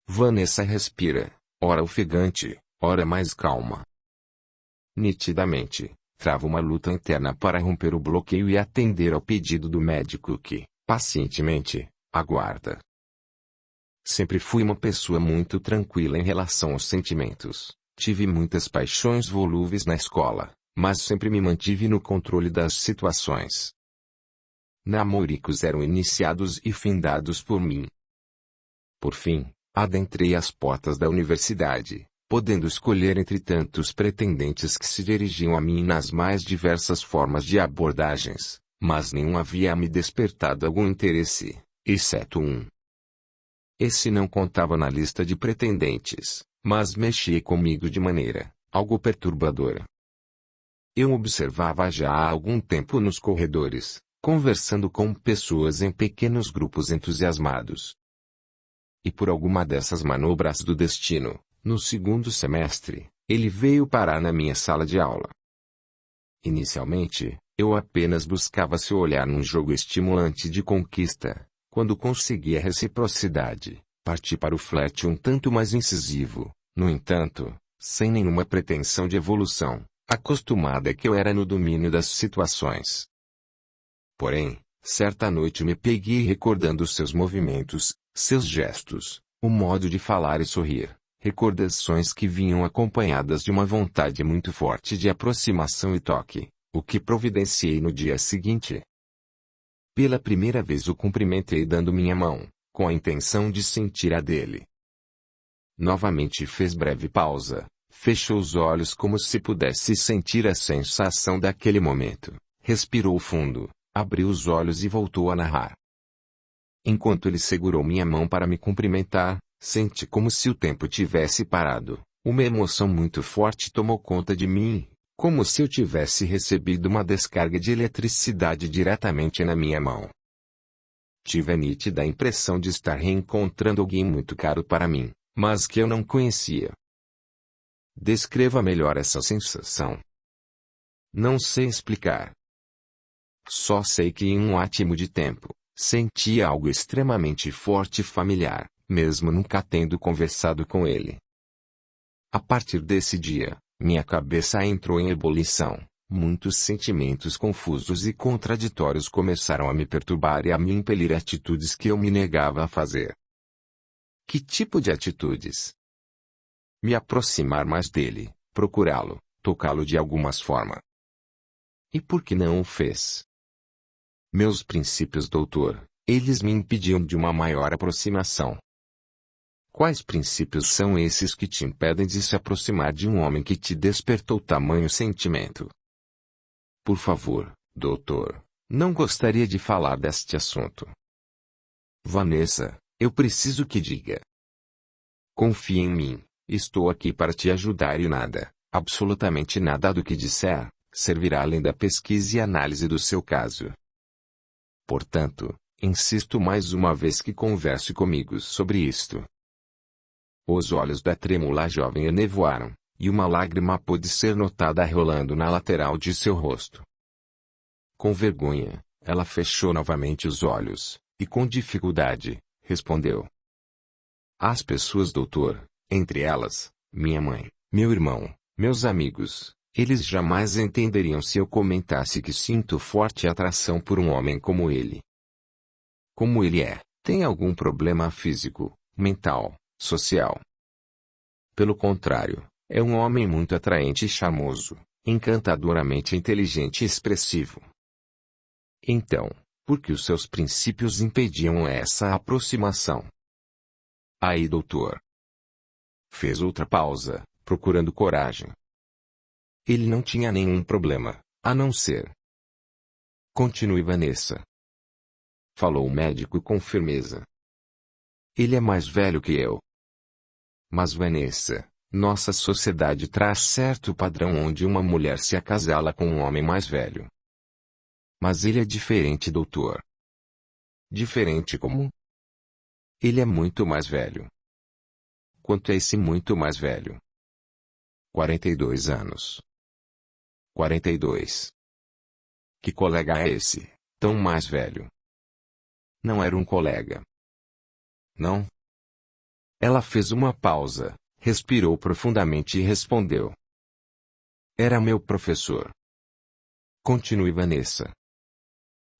Vanessa respira, ora ofegante, ora mais calma. Nitidamente, trava uma luta interna para romper o bloqueio e atender ao pedido do médico que, pacientemente, aguarda. Sempre fui uma pessoa muito tranquila em relação aos sentimentos. Tive muitas paixões volúveis na escola, mas sempre me mantive no controle das situações. Namoricos eram iniciados e findados por mim. Por fim, adentrei as portas da universidade, podendo escolher entre tantos pretendentes que se dirigiam a mim nas mais diversas formas de abordagens, mas nenhum havia me despertado algum interesse, exceto um. Esse não contava na lista de pretendentes, mas mexia comigo de maneira, algo perturbadora. Eu observava já há algum tempo nos corredores, conversando com pessoas em pequenos grupos entusiasmados. E por alguma dessas manobras do destino, no 2º semestre, ele veio parar na minha sala de aula. Inicialmente, eu apenas buscava seu olhar num jogo estimulante de conquista. Quando consegui a reciprocidade, parti para o flerte um tanto mais incisivo. No entanto, sem nenhuma pretensão de evolução, acostumada que eu era no domínio das situações. Porém, certa noite me peguei recordando seus movimentos, seus gestos, o modo de falar e sorrir, recordações que vinham acompanhadas de uma vontade muito forte de aproximação e toque, o que providenciei no dia seguinte. Pela primeira vez o cumprimentei dando minha mão, com a intenção de sentir a dele. Novamente fez breve pausa, fechou os olhos como se pudesse sentir a sensação daquele momento, respirou fundo, abriu os olhos e voltou a narrar. Enquanto ele segurou minha mão para me cumprimentar, senti como se o tempo tivesse parado. Uma emoção muito forte tomou conta de mim, como se eu tivesse recebido uma descarga de eletricidade diretamente na minha mão. Tive a nítida impressão de estar reencontrando alguém muito caro para mim, mas que eu não conhecia. Descreva melhor essa sensação. Não sei explicar. Só sei que em um átimo de tempo, senti algo extremamente forte e familiar, mesmo nunca tendo conversado com ele. A partir desse dia, minha cabeça entrou em ebulição. Muitos sentimentos confusos e contraditórios começaram a me perturbar e a me impelir a atitudes que eu me negava a fazer. Que tipo de atitudes? Me aproximar mais dele, procurá-lo, tocá-lo de alguma forma. E por que não o fez? Meus princípios, doutor, eles me impediam de uma maior aproximação. Quais princípios são esses que te impedem de se aproximar de um homem que te despertou tamanho sentimento? Por favor, doutor, não gostaria de falar deste assunto. Vanessa, eu preciso que diga. Confie em mim, estou aqui para te ajudar e nada, absolutamente nada do que disser, servirá além da pesquisa e análise do seu caso. Portanto, insisto mais uma vez que converse comigo sobre isto. Os olhos da trêmula jovem enevoaram, e uma lágrima pôde ser notada rolando na lateral de seu rosto. Com vergonha, ela fechou novamente os olhos, e com dificuldade, respondeu. As pessoas, doutor, entre elas, minha mãe, meu irmão, meus amigos, eles jamais entenderiam se eu comentasse que sinto forte atração por um homem como ele. Como ele é, tem algum problema físico, mental, social. Pelo contrário, é um homem muito atraente e charmoso, encantadoramente inteligente e expressivo. Então, por que os seus princípios impediam essa aproximação? Aí, doutor. Fez outra pausa, procurando coragem. Ele não tinha nenhum problema, a não ser. Continue, Vanessa. Falou o médico com firmeza. Ele é mais velho que eu. Mas, Vanessa, nossa sociedade traz certo padrão onde uma mulher se acasala com um homem mais velho. Mas ele é diferente, doutor. Diferente como? Ele é muito mais velho. Quanto é esse muito mais velho? 42 anos. 42. Que colega é esse, tão mais velho? Não era um colega. Não? Ela fez uma pausa, respirou profundamente e respondeu. Era meu professor. Continue, Vanessa.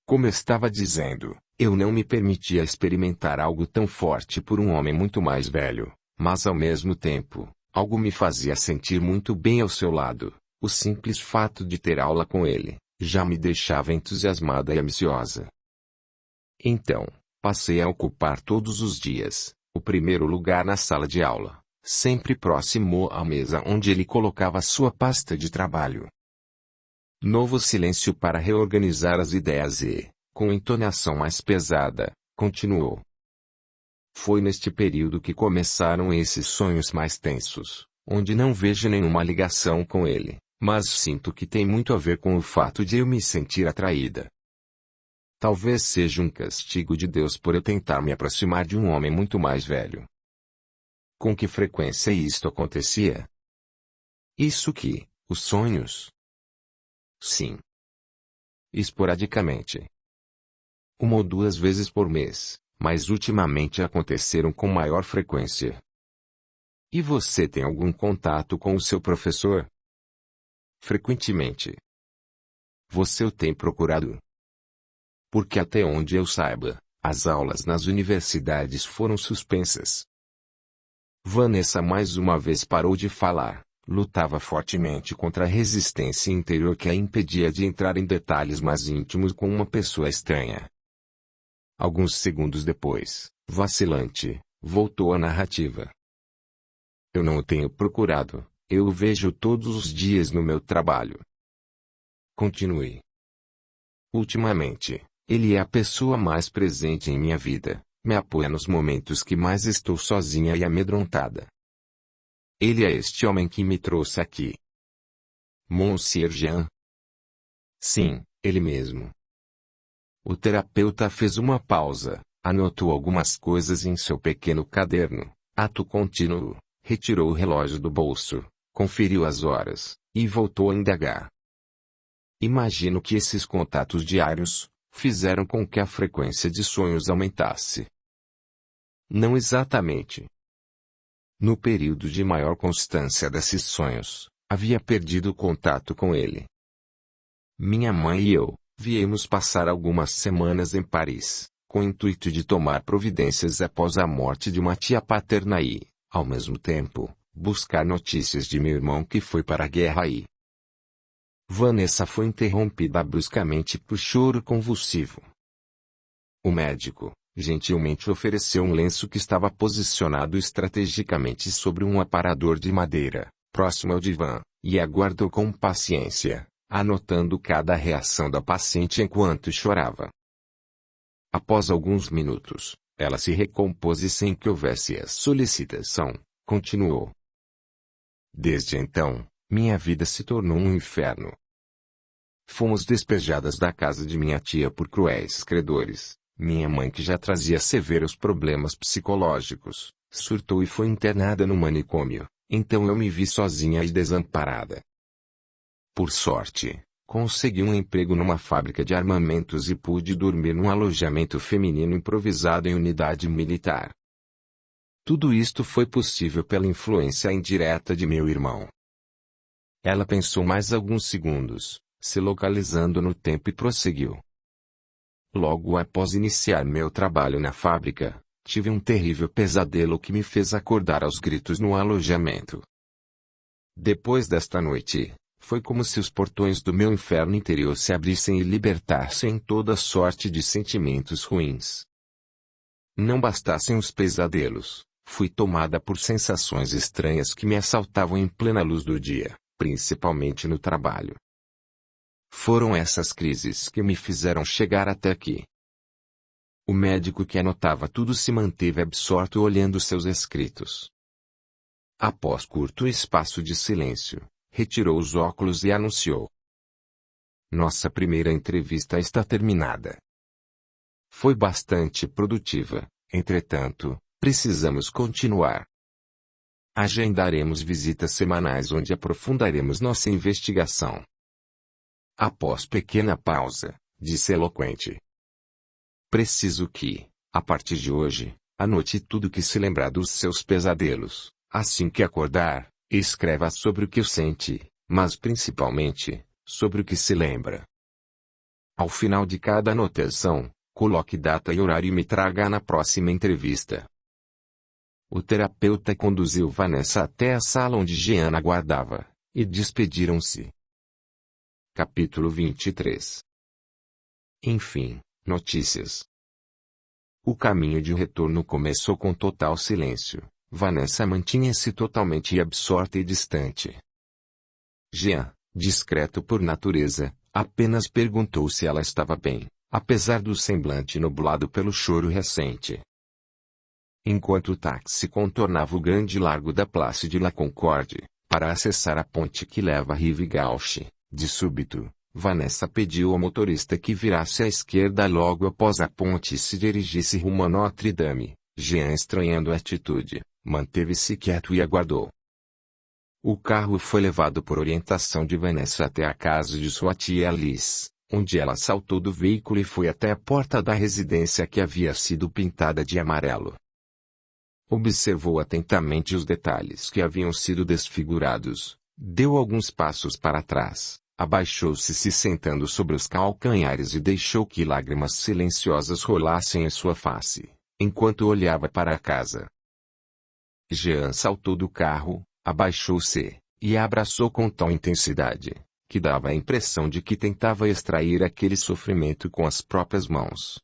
Como eu estava dizendo, eu não me permitia experimentar algo tão forte por um homem muito mais velho, mas ao mesmo tempo, algo me fazia sentir muito bem ao seu lado. O simples fato de ter aula com ele, já me deixava entusiasmada e ambiciosa. Então, passei a ocupar todos os dias o primeiro lugar na sala de aula, sempre próximo à mesa onde ele colocava sua pasta de trabalho. Novo silêncio para reorganizar as ideias e, com entonação mais pesada, continuou. Foi neste período que começaram esses sonhos mais tensos, onde não vejo nenhuma ligação com ele, mas sinto que tem muito a ver com o fato de eu me sentir atraída. Talvez seja um castigo de Deus por eu tentar me aproximar de um homem muito mais velho. Com que frequência isto acontecia? Isso que, os sonhos? Sim. Esporadicamente. 1 ou 2 vezes por mês, mas ultimamente aconteceram com maior frequência. E você tem algum contato com o seu professor? Frequentemente. Você o tem procurado? Porque até onde eu saiba, as aulas nas universidades foram suspensas. Vanessa mais uma vez parou de falar, lutava fortemente contra a resistência interior que a impedia de entrar em detalhes mais íntimos com uma pessoa estranha. Alguns segundos depois, vacilante, voltou à narrativa. Eu não o tenho procurado, eu o vejo todos os dias no meu trabalho. Continue. Ultimamente, ele é a pessoa mais presente em minha vida, me apoia nos momentos que mais estou sozinha e amedrontada. Ele é este homem que me trouxe aqui. Monsieur Jean? Sim, ele mesmo. O terapeuta fez uma pausa, anotou algumas coisas em seu pequeno caderno, ato contínuo, retirou o relógio do bolso, conferiu as horas, e voltou a indagar. Imagino que esses contatos diários fizeram com que a frequência de sonhos aumentasse. Não exatamente. No período de maior constância desses sonhos, havia perdido o contato com ele. Minha mãe e eu viemos passar algumas semanas em Paris, com o intuito de tomar providências após a morte de uma tia paterna e, ao mesmo tempo, buscar notícias de meu irmão que foi para a guerra e... Vanessa foi interrompida bruscamente por choro convulsivo. O médico, gentilmente ofereceu um lenço que estava posicionado estrategicamente sobre um aparador de madeira, próximo ao divã, e aguardou com paciência, anotando cada reação da paciente enquanto chorava. Após alguns minutos, ela se recompôs e sem que houvesse a solicitação, continuou. Desde então, minha vida se tornou um inferno. Fomos despejadas da casa de minha tia por cruéis credores. Minha mãe, que já trazia severos problemas psicológicos, surtou e foi internada no manicômio, então eu me vi sozinha e desamparada. Por sorte, consegui um emprego numa fábrica de armamentos e pude dormir num alojamento feminino improvisado em unidade militar. Tudo isto foi possível pela influência indireta de meu irmão. Ela pensou mais alguns segundos, se localizando no tempo e prosseguiu. Logo após iniciar meu trabalho na fábrica, tive um terrível pesadelo que me fez acordar aos gritos no alojamento. Depois desta noite, foi como se os portões do meu inferno interior se abrissem e libertassem toda sorte de sentimentos ruins. Não bastassem os pesadelos, fui tomada por sensações estranhas que me assaltavam em plena luz do dia, principalmente no trabalho. Foram essas crises que me fizeram chegar até aqui. O médico que anotava tudo se manteve absorto olhando seus escritos. Após curto espaço de silêncio, retirou os óculos e anunciou. Nossa primeira entrevista está terminada. Foi bastante produtiva, entretanto, precisamos continuar. Agendaremos visitas semanais onde aprofundaremos nossa investigação. Após pequena pausa, disse eloquente. Preciso que, a partir de hoje, anote tudo que se lembrar dos seus pesadelos. Assim que acordar, escreva sobre o que sente, mas principalmente, sobre o que se lembra. Ao final de cada anotação, coloque data e horário e me traga na próxima entrevista. O terapeuta conduziu Vanessa até a sala onde Jean aguardava, e despediram-se. Capítulo 23. Enfim, notícias. O caminho de retorno começou com total silêncio. Vanessa mantinha-se totalmente absorta e distante. Jean, discreto por natureza, apenas perguntou se ela estava bem, apesar do semblante nublado pelo choro recente. Enquanto o táxi contornava o grande largo da Place de la Concorde, para acessar a ponte que leva a Rive Gauche, de súbito, Vanessa pediu ao motorista que virasse à esquerda logo após a ponte e se dirigisse rumo a Notre-Dame. Jean, estranhando a atitude, manteve-se quieto e aguardou. O carro foi levado por orientação de Vanessa até a casa de sua tia Alice, onde ela saltou do veículo e foi até a porta da residência que havia sido pintada de amarelo. Observou atentamente os detalhes que haviam sido desfigurados, deu alguns passos para trás, abaixou-se se sentando sobre os calcanhares e deixou que lágrimas silenciosas rolassem em sua face, enquanto olhava para a casa. Jean saltou do carro, abaixou-se, e a abraçou com tal intensidade, que dava a impressão de que tentava extrair aquele sofrimento com as próprias mãos.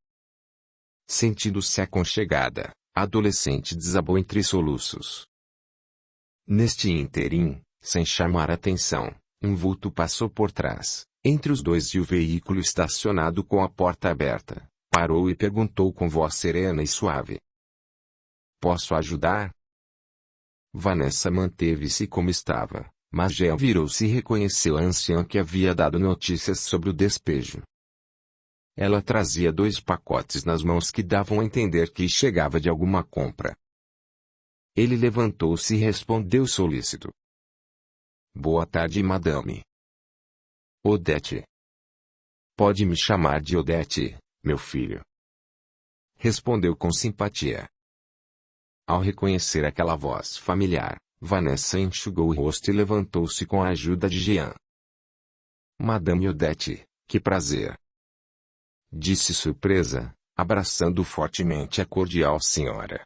Sentindo-se aconchegada, a adolescente desabou entre soluços. Neste ínterim, sem chamar atenção, um vulto passou por trás, entre os dois e o veículo estacionado com a porta aberta, parou e perguntou com voz serena e suave: "Posso ajudar?" Vanessa manteve-se como estava, mas Jean virou-se e reconheceu a anciã que havia dado notícias sobre o despejo. Ela trazia 2 pacotes nas mãos que davam a entender que chegava de alguma compra. Ele levantou-se e respondeu solícito: "Boa tarde, madame." "Odete." "Pode me chamar de Odete, meu filho." Respondeu com simpatia. Ao reconhecer aquela voz familiar, Vanessa enxugou o rosto e levantou-se com a ajuda de Jean. "Madame Odete, que prazer!" disse surpresa, abraçando fortemente a cordial senhora.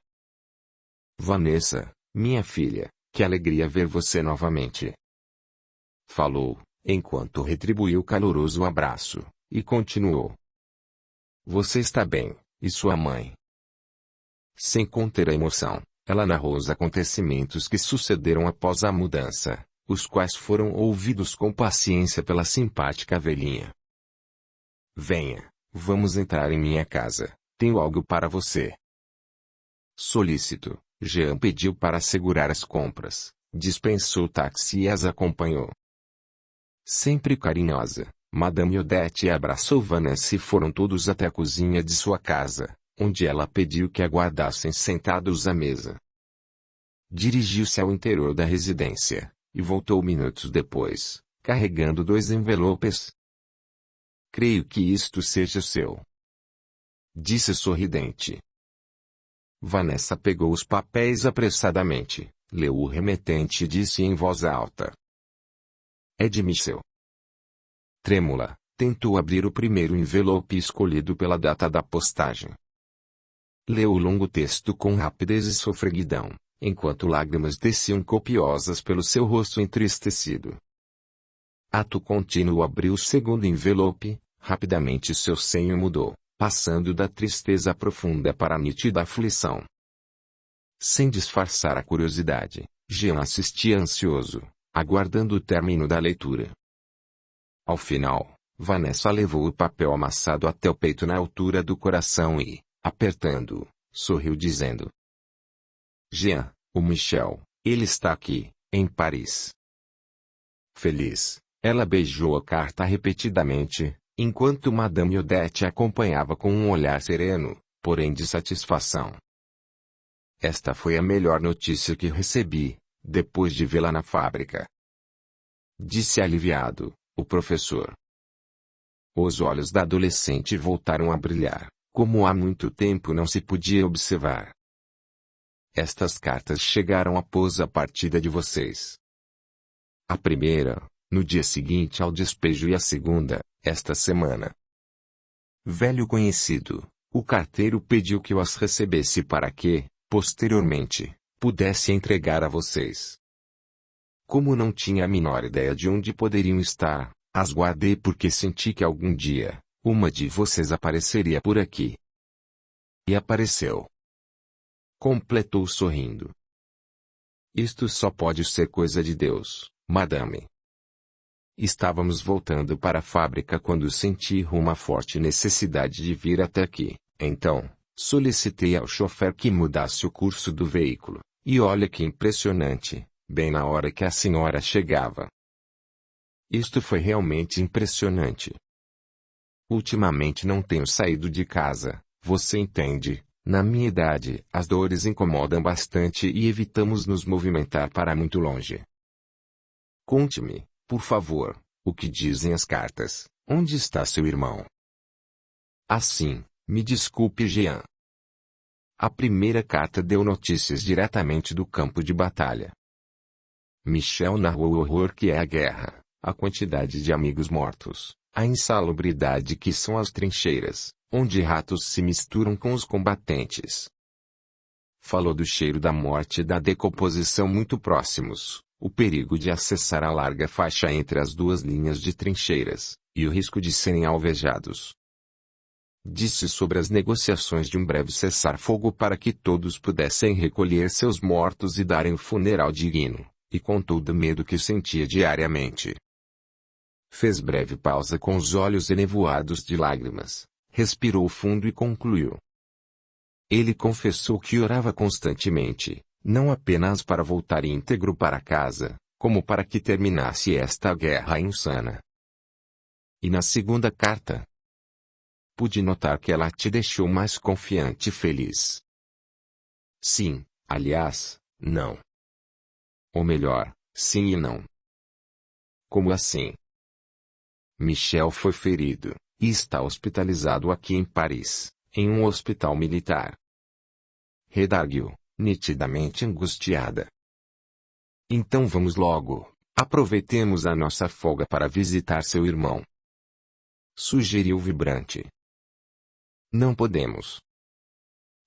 "Vanessa, minha filha, que alegria ver você novamente." Falou, enquanto retribuiu o caloroso abraço, e continuou: "Você está bem, e sua mãe?" Sem conter a emoção, ela narrou os acontecimentos que sucederam após a mudança, os quais foram ouvidos com paciência pela simpática velhinha. "Venha, vamos entrar em minha casa, tenho algo para você." Solícito, Jean pediu para segurar as compras, dispensou o táxi e as acompanhou. Sempre carinhosa, Madame Odete abraçou Vanessa e foram todos até a cozinha de sua casa, onde ela pediu que aguardassem sentados à mesa. Dirigiu-se ao interior da residência, e voltou minutos depois, carregando 2 envelopes. "Creio que isto seja seu", disse sorridente. Vanessa pegou os papéis apressadamente, leu o remetente e disse em voz alta: "É de Michel." Trêmula, tentou abrir o primeiro envelope escolhido pela data da postagem. Leu o longo texto com rapidez e sofreguidão, enquanto lágrimas desciam copiosas pelo seu rosto entristecido. Ato contínuo abriu o segundo envelope, rapidamente seu senho mudou, passando da tristeza profunda para a nítida aflição. Sem disfarçar a curiosidade, Jean assistia ansioso, aguardando o término da leitura. Ao final, Vanessa levou o papel amassado até o peito na altura do coração e, apertando-o, sorriu dizendo: "Jean, o Michel, ele está aqui, em Paris." Feliz, ela beijou a carta repetidamente, enquanto Madame Odete acompanhava com um olhar sereno, porém de satisfação. "Esta foi a melhor notícia que recebi, depois de vê-la na fábrica," disse aliviado o professor. Os olhos da adolescente voltaram a brilhar, como há muito tempo não se podia observar. "Estas cartas chegaram após a partida de vocês. A primeira, no dia seguinte ao despejo, e a segunda, esta semana. Velho conhecido, o carteiro pediu que eu as recebesse para que, posteriormente, pudesse entregar a vocês. Como não tinha a menor ideia de onde poderiam estar, as guardei porque senti que algum dia, uma de vocês apareceria por aqui." "E apareceu," completou sorrindo. "Isto só pode ser coisa de Deus, madame." "Estávamos voltando para a fábrica quando senti uma forte necessidade de vir até aqui, então, solicitei ao chofer que mudasse o curso do veículo, e olha que impressionante, bem na hora que a senhora chegava." Isto foi realmente impressionante. "Ultimamente não tenho saído de casa, você entende, na minha idade as dores incomodam bastante e evitamos nos movimentar para muito longe. Conte-me, por favor, o que dizem as cartas, onde está seu irmão?" "Assim, me desculpe, Jean." A primeira carta deu notícias diretamente do campo de batalha. Michel narrou o horror que é a guerra, a quantidade de amigos mortos, a insalubridade que são as trincheiras, onde ratos se misturam com os combatentes. Falou do cheiro da morte e da decomposição muito próximos, o perigo de acessar a larga faixa entre as duas linhas de trincheiras, e o risco de serem alvejados. Disse sobre as negociações de um breve cessar-fogo para que todos pudessem recolher seus mortos e darem um funeral digno, e contou do medo que sentia diariamente. Fez breve pausa com os olhos enevoados de lágrimas, respirou fundo e concluiu. Ele confessou que orava constantemente, não apenas para voltar íntegro para casa, como para que terminasse esta guerra insana. E na segunda carta? Pude notar que ela te deixou mais confiante e feliz. Sim, aliás, não. Ou melhor, sim e não. Como assim? Michel foi ferido, e está hospitalizado aqui em Paris, em um hospital militar. Redarguiu, nitidamente angustiada. Então vamos logo, aproveitemos a nossa folga para visitar seu irmão. Sugeriu vibrante. Não podemos.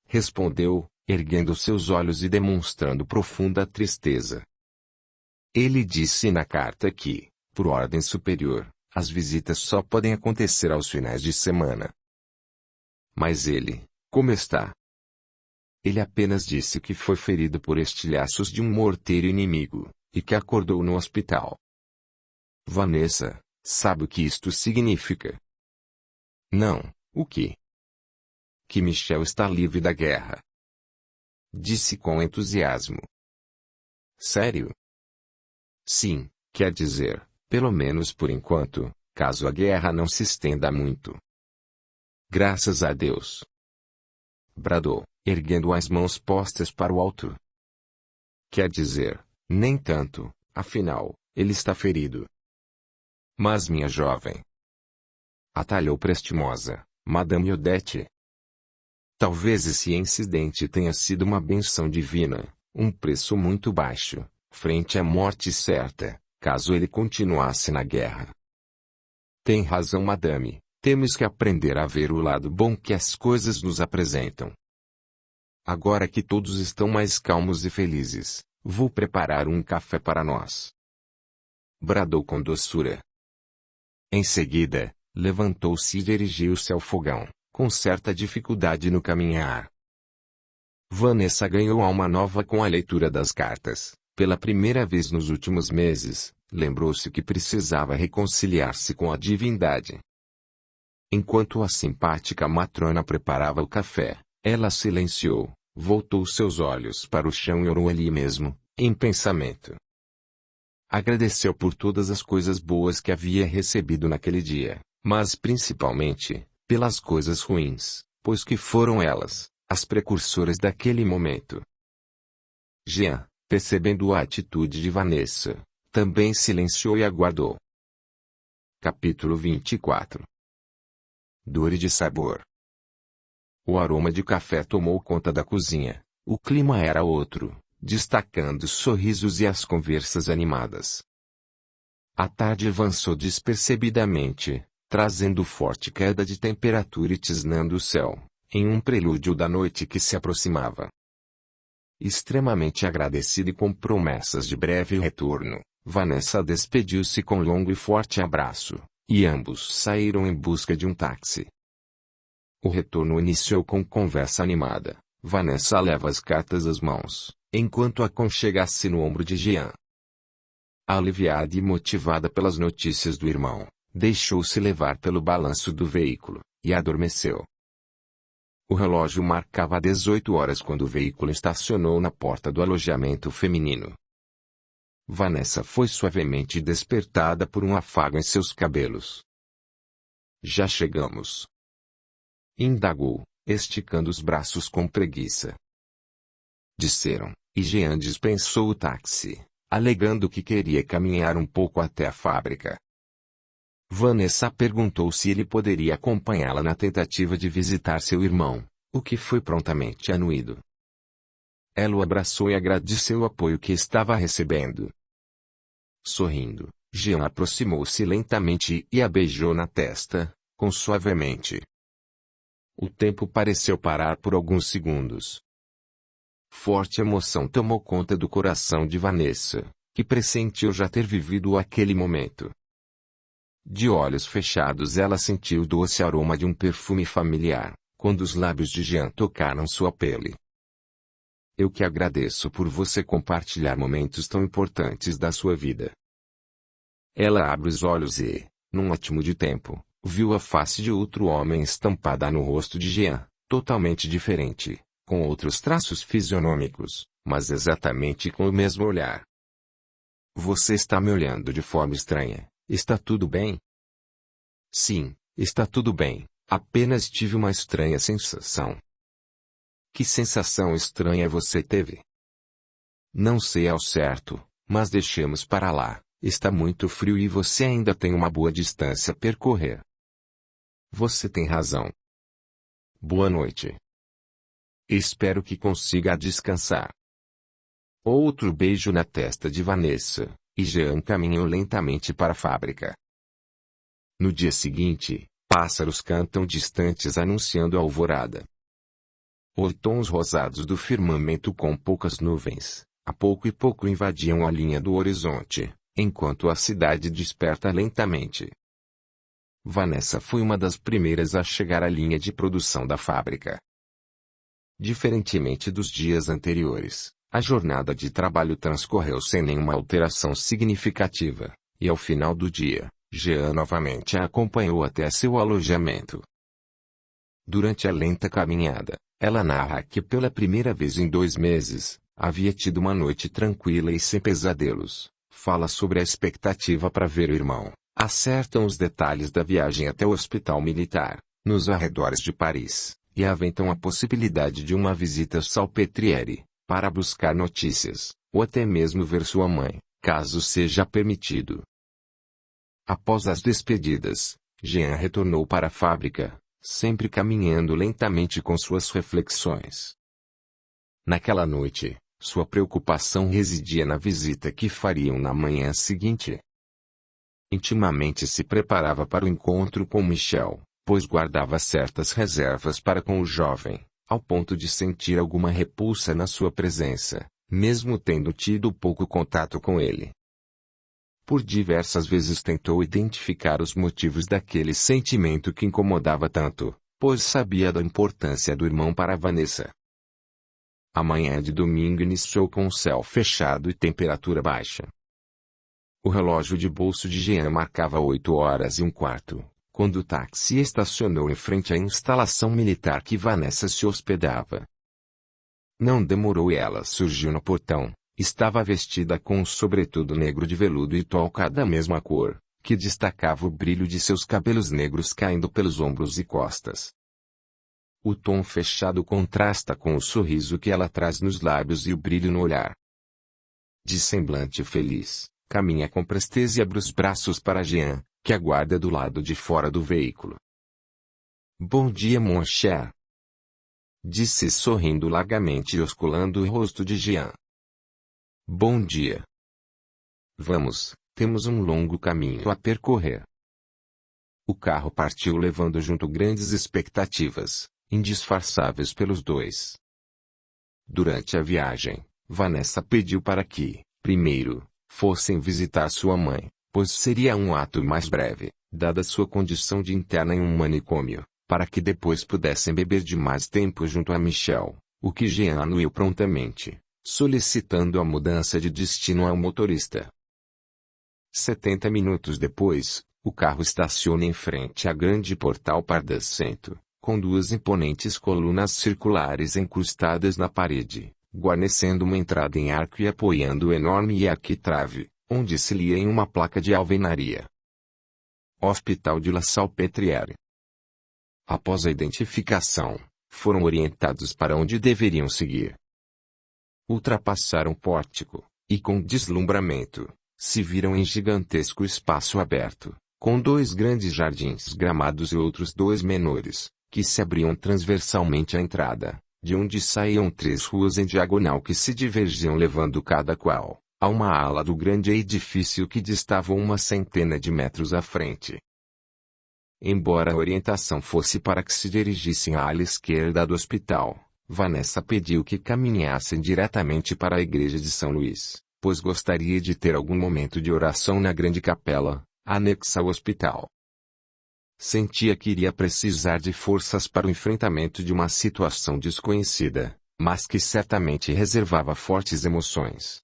Respondeu, erguendo seus olhos e demonstrando profunda tristeza. Ele disse na carta que, por ordem superior, as visitas só podem acontecer aos finais de semana. Mas ele, como está? Ele apenas disse que foi ferido por estilhaços de um morteiro inimigo, e que acordou no hospital. Vanessa, sabe o que isto significa? Não, o que? Que Michel está livre da guerra. Disse com entusiasmo. Sério? Sim, quer dizer, pelo menos por enquanto, caso a guerra não se estenda muito. Graças a Deus. Bradou, erguendo as mãos postas para o alto. Quer dizer, nem tanto, afinal, ele está ferido. Mas minha jovem. Atalhou prestimosa, Madame Odette. Talvez esse incidente tenha sido uma benção divina, um preço muito baixo, frente à morte certa, caso ele continuasse na guerra. Tem razão, madame, temos que aprender a ver o lado bom que as coisas nos apresentam. Agora que todos estão mais calmos e felizes, vou preparar um café para nós. Bradou com doçura. Em seguida, levantou-se e dirigiu-se ao fogão, com certa dificuldade no caminhar. Vanessa ganhou alma nova com a leitura das cartas. Pela primeira vez nos últimos meses, lembrou-se que precisava reconciliar-se com a divindade. Enquanto a simpática matrona preparava o café, ela silenciou, voltou seus olhos para o chão e orou ali mesmo, em pensamento. Agradeceu por todas as coisas boas que havia recebido naquele dia, mas principalmente, pelas coisas ruins, pois que foram elas, as precursoras daquele momento. Jean, percebendo a atitude de Vanessa, também silenciou e aguardou. Capítulo 24. Dor e de sabor. O aroma de café tomou conta da cozinha, o clima era outro, destacando os sorrisos e as conversas animadas. A tarde avançou despercebidamente, trazendo forte queda de temperatura e tisnando o céu, em um prelúdio da noite que se aproximava. Extremamente agradecida e com promessas de breve retorno, Vanessa despediu-se com longo e forte abraço, e ambos saíram em busca de um táxi. O retorno iniciou com conversa animada. Vanessa leva as cartas às mãos, enquanto aconchega-se no ombro de Jean. Aliviada e motivada pelas notícias do irmão, deixou-se levar pelo balanço do veículo, e adormeceu. O relógio marcava 18 horas quando o veículo estacionou na porta do alojamento feminino. Vanessa foi suavemente despertada por um afago em seus cabelos. Já chegamos. Indagou, esticando os braços com preguiça. Disseram, e Jean dispensou o táxi, alegando que queria caminhar um pouco até a fábrica. Vanessa perguntou se ele poderia acompanhá-la na tentativa de visitar seu irmão, o que foi prontamente anuído. Ela o abraçou e agradeceu o apoio que estava recebendo. Sorrindo, Jean aproximou-se lentamente e a beijou na testa, suavemente. O tempo pareceu parar por alguns segundos. Forte emoção tomou conta do coração de Vanessa, que pressentiu já ter vivido aquele momento. De olhos fechados ela sentiu o doce aroma de um perfume familiar, quando os lábios de Jean tocaram sua pele. Eu que agradeço por você compartilhar momentos tão importantes da sua vida. Ela abre os olhos e, num ótimo de tempo, viu a face de outro homem estampada no rosto de Jean, totalmente diferente, com outros traços fisionômicos, mas exatamente com o mesmo olhar. Você está me olhando de forma estranha, está tudo bem? Sim, está tudo bem, apenas tive uma estranha sensação. Que sensação estranha você teve? Não sei ao certo, mas deixemos para lá, está muito frio e você ainda tem uma boa distância a percorrer. Você tem razão. Boa noite. Espero que consiga descansar. Outro beijo na testa de Vanessa, e Jean caminhou lentamente para a fábrica. No dia seguinte, pássaros cantam distantes anunciando a alvorada. Os tons rosados do firmamento com poucas nuvens, a pouco e pouco invadiam a linha do horizonte, enquanto a cidade desperta lentamente. Vanessa foi uma das primeiras a chegar à linha de produção da fábrica. Diferentemente dos dias anteriores, a jornada de trabalho transcorreu sem nenhuma alteração significativa, e ao final do dia, Jean novamente a acompanhou até seu alojamento. Durante a lenta caminhada, ela narra que pela primeira vez em 2 meses, havia tido uma noite tranquila e sem pesadelos. Fala sobre a expectativa para ver o irmão, acertam os detalhes da viagem até o hospital militar, nos arredores de Paris, e aventam a possibilidade de uma visita ao Salpêtrière, para buscar notícias, ou até mesmo ver sua mãe, caso seja permitido. Após as despedidas, Jean retornou para a fábrica, sempre caminhando lentamente com suas reflexões. Naquela noite, sua preocupação residia na visita que fariam na manhã seguinte. Intimamente se preparava para o encontro com Michel, pois guardava certas reservas para com o jovem, ao ponto de sentir alguma repulsa na sua presença, mesmo tendo tido pouco contato com ele. Por diversas vezes tentou identificar os motivos daquele sentimento que incomodava tanto, pois sabia da importância do irmão para Vanessa. A manhã de domingo iniciou com o céu fechado e temperatura baixa. O relógio de bolso de Jean marcava 8h15, quando o táxi estacionou em frente à instalação militar que Vanessa se hospedava. Não demorou e ela surgiu no portão. Estava vestida com um sobretudo negro de veludo e touca da mesma cor, que destacava o brilho de seus cabelos negros caindo pelos ombros e costas. O tom fechado contrasta com o sorriso que ela traz nos lábios e o brilho no olhar. De semblante feliz, caminha com presteza e abre os braços para Jean, que aguarda do lado de fora do veículo. Bom dia, mon cher. Disse sorrindo largamente e osculando o rosto de Jean. Bom dia. Vamos, temos um longo caminho a percorrer. O carro partiu levando junto grandes expectativas, indisfarçáveis pelos dois. Durante a viagem, Vanessa pediu para que, primeiro, fossem visitar sua mãe, pois seria um ato mais breve, dada sua condição de interna em um manicômio, para que depois pudessem beber de mais tempo junto a Michel, o que Jean anuiu prontamente, solicitando a mudança de destino ao motorista. 70 minutos depois, o carro estaciona em frente à grande portal pardacento, com 2 imponentes colunas circulares incrustadas na parede, guarnecendo uma entrada em arco e apoiando o enorme arquitrave, onde se lia em uma placa de alvenaria: Hospital de La Salpêtrière. Após a identificação, foram orientados para onde deveriam seguir. Ultrapassaram o pórtico, e com deslumbramento, se viram em gigantesco espaço aberto, com 2 grandes jardins gramados e outros 2 menores, que se abriam transversalmente à entrada, de onde saíam 3 ruas em diagonal que se divergiam levando cada qual a uma ala do grande edifício que distava uma centena de metros à frente. Embora a orientação fosse para que se dirigissem à ala esquerda do hospital, Vanessa pediu que caminhassem diretamente para a igreja de São Luís, pois gostaria de ter algum momento de oração na grande capela, anexa ao hospital. Sentia que iria precisar de forças para o enfrentamento de uma situação desconhecida, mas que certamente reservava fortes emoções.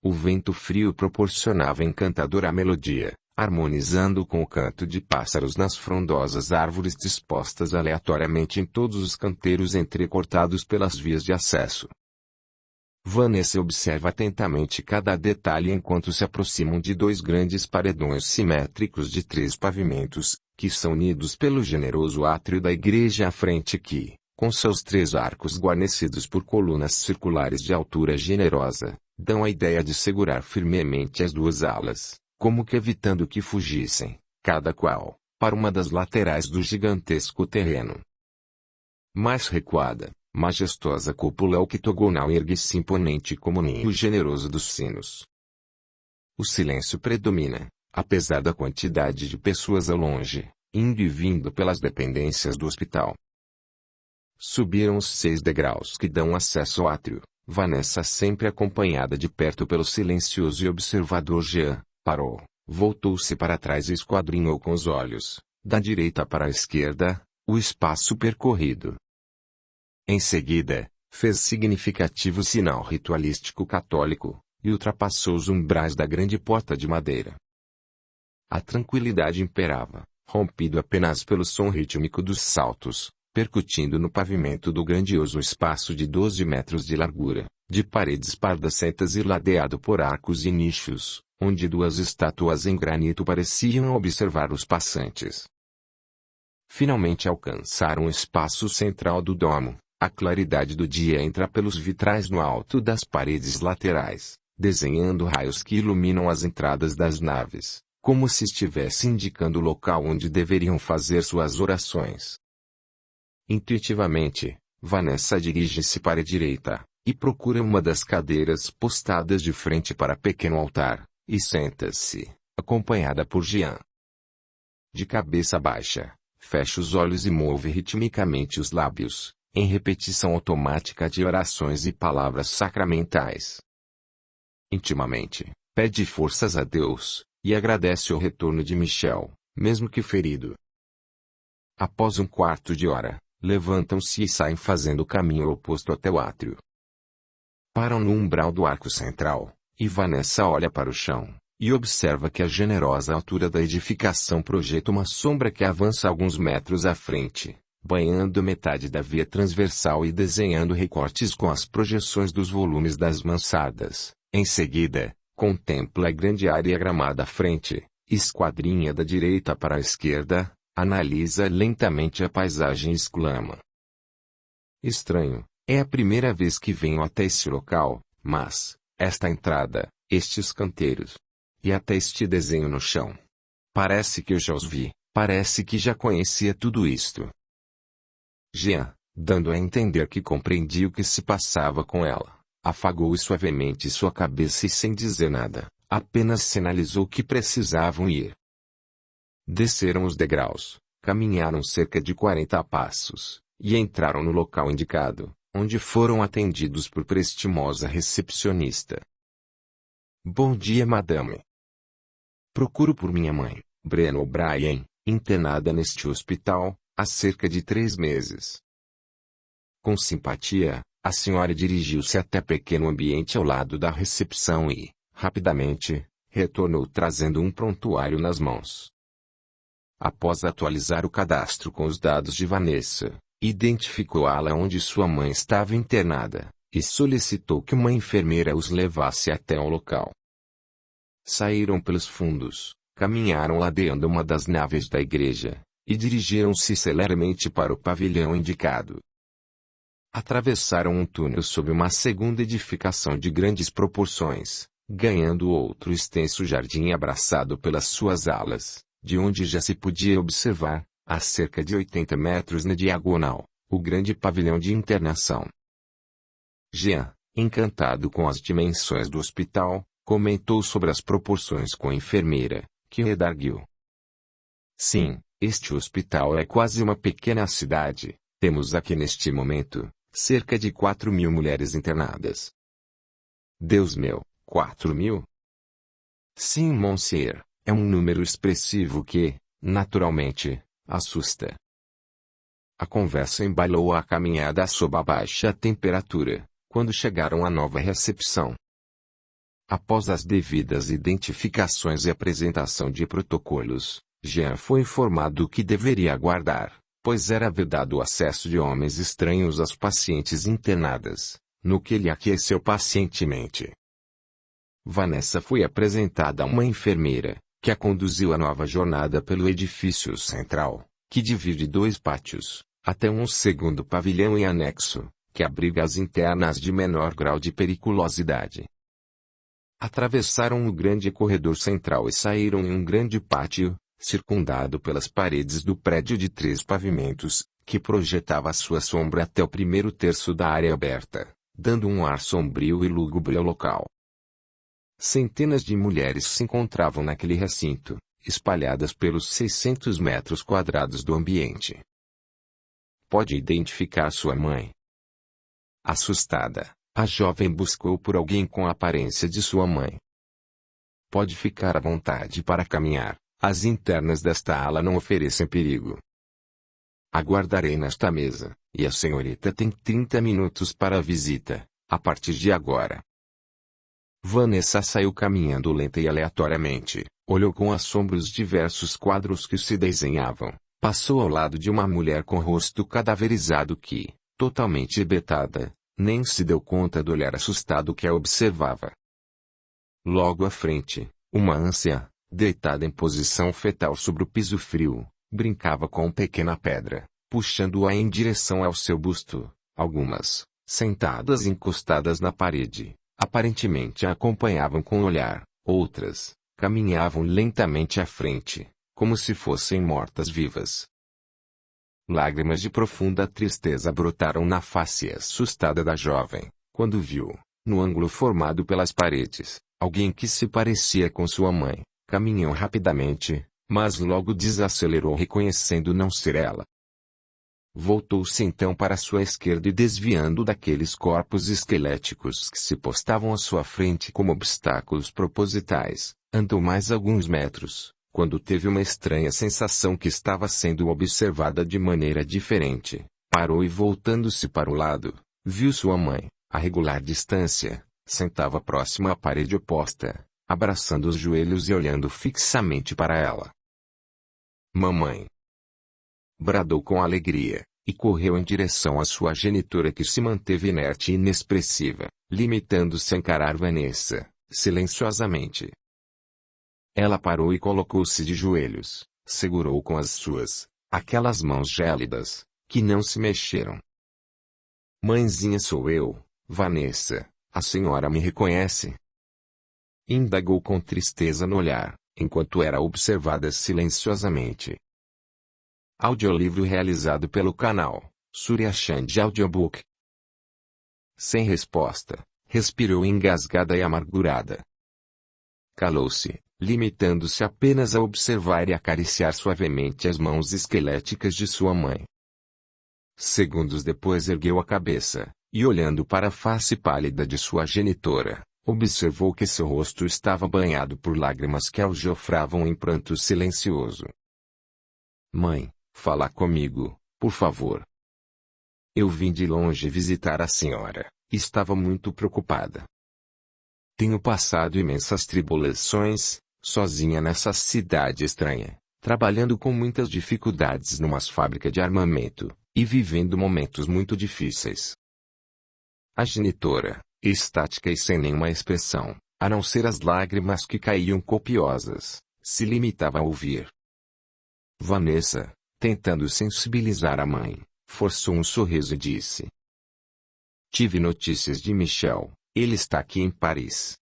O vento frio proporcionava encantadora melodia, harmonizando com o canto de pássaros nas frondosas árvores dispostas aleatoriamente em todos os canteiros entrecortados pelas vias de acesso. Vanessa observa atentamente cada detalhe enquanto se aproximam de 2 grandes paredões simétricos de 3 pavimentos, que são unidos pelo generoso átrio da igreja à frente que, com seus 3 arcos guarnecidos por colunas circulares de altura generosa, dão a ideia de segurar firmemente as 2 alas, como que evitando que fugissem, cada qual, para uma das laterais do gigantesco terreno. Mais recuada, majestosa cúpula octogonal ergue-se imponente como o ninho generoso dos sinos. O silêncio predomina, apesar da quantidade de pessoas ao longe, indo e vindo pelas dependências do hospital. Subiram os 6 degraus que dão acesso ao átrio, Vanessa sempre acompanhada de perto pelo silencioso e observador Jean, parou, voltou-se para trás e esquadrinhou com os olhos, da direita para a esquerda, o espaço percorrido. Em seguida, fez significativo sinal ritualístico católico, e ultrapassou os umbrais da grande porta de madeira. A tranquilidade imperava, rompido apenas pelo som rítmico dos saltos, percutindo no pavimento do grandioso espaço de 12 metros de largura, de paredes pardacentas e ladeado por arcos e nichos, onde 2 estátuas em granito pareciam observar os passantes. Finalmente alcançaram o espaço central do domo. A claridade do dia entra pelos vitrais no alto das paredes laterais, desenhando raios que iluminam as entradas das naves, como se estivesse indicando o local onde deveriam fazer suas orações. Intuitivamente, Vanessa dirige-se para a direita, e procura uma das cadeiras postadas de frente para o pequeno altar, e senta-se, acompanhada por Jean. De cabeça baixa, fecha os olhos e move ritmicamente os lábios, em repetição automática de orações e palavras sacramentais. Intimamente, pede forças a Deus, e agradece o retorno de Michel, mesmo que ferido. Após um quarto de hora, levantam-se e saem fazendo o caminho oposto até o átrio. Param no umbral do arco central, e Vanessa olha para o chão, e observa que a generosa altura da edificação projeta uma sombra que avança alguns metros à frente, banhando metade da via transversal e desenhando recortes com as projeções dos volumes das mansardas. Em seguida, contempla a grande área gramada à frente, esquadrinha da direita para a esquerda, analisa lentamente a paisagem e exclama: estranho, é a primeira vez que venho até este local, mas, esta entrada, estes canteiros, e até este desenho no chão. Parece que eu já os vi, parece que já conhecia tudo isto. Jean, dando a entender que compreendia o que se passava com ela, afagou suavemente sua cabeça e sem dizer nada, apenas sinalizou que precisavam ir. Desceram os degraus, caminharam cerca de 40 passos, e entraram no local indicado, onde foram atendidos por prestimosa recepcionista. Bom dia, madame. Procuro por minha mãe, Breno O'Brien, internada neste hospital, há cerca de 3 meses. Com simpatia, a senhora dirigiu-se até pequeno ambiente ao lado da recepção e, rapidamente, retornou trazendo um prontuário nas mãos. Após atualizar o cadastro com os dados de Vanessa, identificou a ala onde sua mãe estava internada, e solicitou que uma enfermeira os levasse até o local. Saíram pelos fundos, caminharam ladeando uma das naves da igreja, e dirigiram-se celeremente para o pavilhão indicado. Atravessaram um túnel sob uma segunda edificação de grandes proporções, ganhando outro extenso jardim abraçado pelas suas alas, de onde já se podia observar, a cerca de 80 metros na diagonal, o grande pavilhão de internação. Jean, encantado com as dimensões do hospital, comentou sobre as proporções com a enfermeira, que redarguiu. Sim, este hospital é quase uma pequena cidade. Temos aqui neste momento, cerca de 4.000 mulheres internadas. Deus meu, 4.000? Sim, monsieur, é um número expressivo que, naturalmente, assusta. A conversa embalou a caminhada sob a baixa temperatura, quando chegaram à nova recepção. Após as devidas identificações e apresentação de protocolos, Jean foi informado que deveria aguardar, pois era vedado o acesso de homens estranhos às pacientes internadas, no que ele aqueceu pacientemente. Vanessa foi apresentada a uma enfermeira, que a conduziu à nova jornada pelo edifício central, que divide 2 pátios, até um segundo pavilhão em anexo, que abriga as internas de menor grau de periculosidade. Atravessaram o grande corredor central e saíram em um grande pátio, circundado pelas paredes do prédio de 3 pavimentos, que projetava a sua sombra até o primeiro terço da área aberta, dando um ar sombrio e lúgubre ao local. Centenas de mulheres se encontravam naquele recinto, espalhadas pelos 600 metros quadrados do ambiente. Pode identificar sua mãe? Assustada, a jovem buscou por alguém com a aparência de sua mãe. Pode ficar à vontade para caminhar. As internas desta ala não oferecem perigo. Aguardarei nesta mesa, e a senhorita tem 30 minutos para a visita, a partir de agora. Vanessa saiu caminhando lenta e aleatoriamente, olhou com assombro os diversos quadros que se desenhavam, passou ao lado de uma mulher com rosto cadaverizado que, totalmente hebetada, nem se deu conta do olhar assustado que a observava. Logo à frente, uma ânsia, deitada em posição fetal sobre o piso frio, brincava com pequena pedra, puxando-a em direção ao seu busto. Algumas, sentadas encostadas na parede, aparentemente a acompanhavam com o olhar, outras, caminhavam lentamente à frente, como se fossem mortas-vivas. Lágrimas de profunda tristeza brotaram na face assustada da jovem, quando viu, no ângulo formado pelas paredes, alguém que se parecia com sua mãe. Caminhou rapidamente, mas logo desacelerou reconhecendo não ser ela. Voltou-se então para sua esquerda e desviando daqueles corpos esqueléticos que se postavam à sua frente como obstáculos propositais, andou mais alguns metros, quando teve uma estranha sensação que estava sendo observada de maneira diferente, parou e voltando-se para o lado, viu sua mãe, a regular distância, sentava próxima à parede oposta, abraçando os joelhos e olhando fixamente para ela. Mamãe! Bradou com alegria, e correu em direção à sua genitora que se manteve inerte e inexpressiva, limitando-se a encarar Vanessa, silenciosamente. Ela parou e colocou-se de joelhos, segurou com as suas, aquelas mãos gélidas, que não se mexeram. Mãezinha, sou eu, Vanessa, a senhora me reconhece? Indagou com tristeza no olhar, enquanto era observada silenciosamente. Audiolivro realizado pelo canal Surya Chand Audiobook. Sem resposta, respirou engasgada e amargurada. Calou-se, limitando-se apenas a observar e acariciar suavemente as mãos esqueléticas de sua mãe. Segundos depois ergueu a cabeça, e olhando para a face pálida de sua genitora, observou que seu rosto estava banhado por lágrimas que aljofravam em pranto silencioso. Mãe, fala comigo, por favor. Eu vim de longe visitar a senhora, estava muito preocupada. Tenho passado imensas tribulações, sozinha nessa cidade estranha, trabalhando com muitas dificuldades numa fábrica de armamento, e vivendo momentos muito difíceis. A genitora, estática e sem nenhuma expressão, a não ser as lágrimas que caíam copiosas, se limitava a ouvir. Vanessa, tentando sensibilizar a mãe, forçou um sorriso e disse: Tive notícias de Michel, ele está aqui em Paris.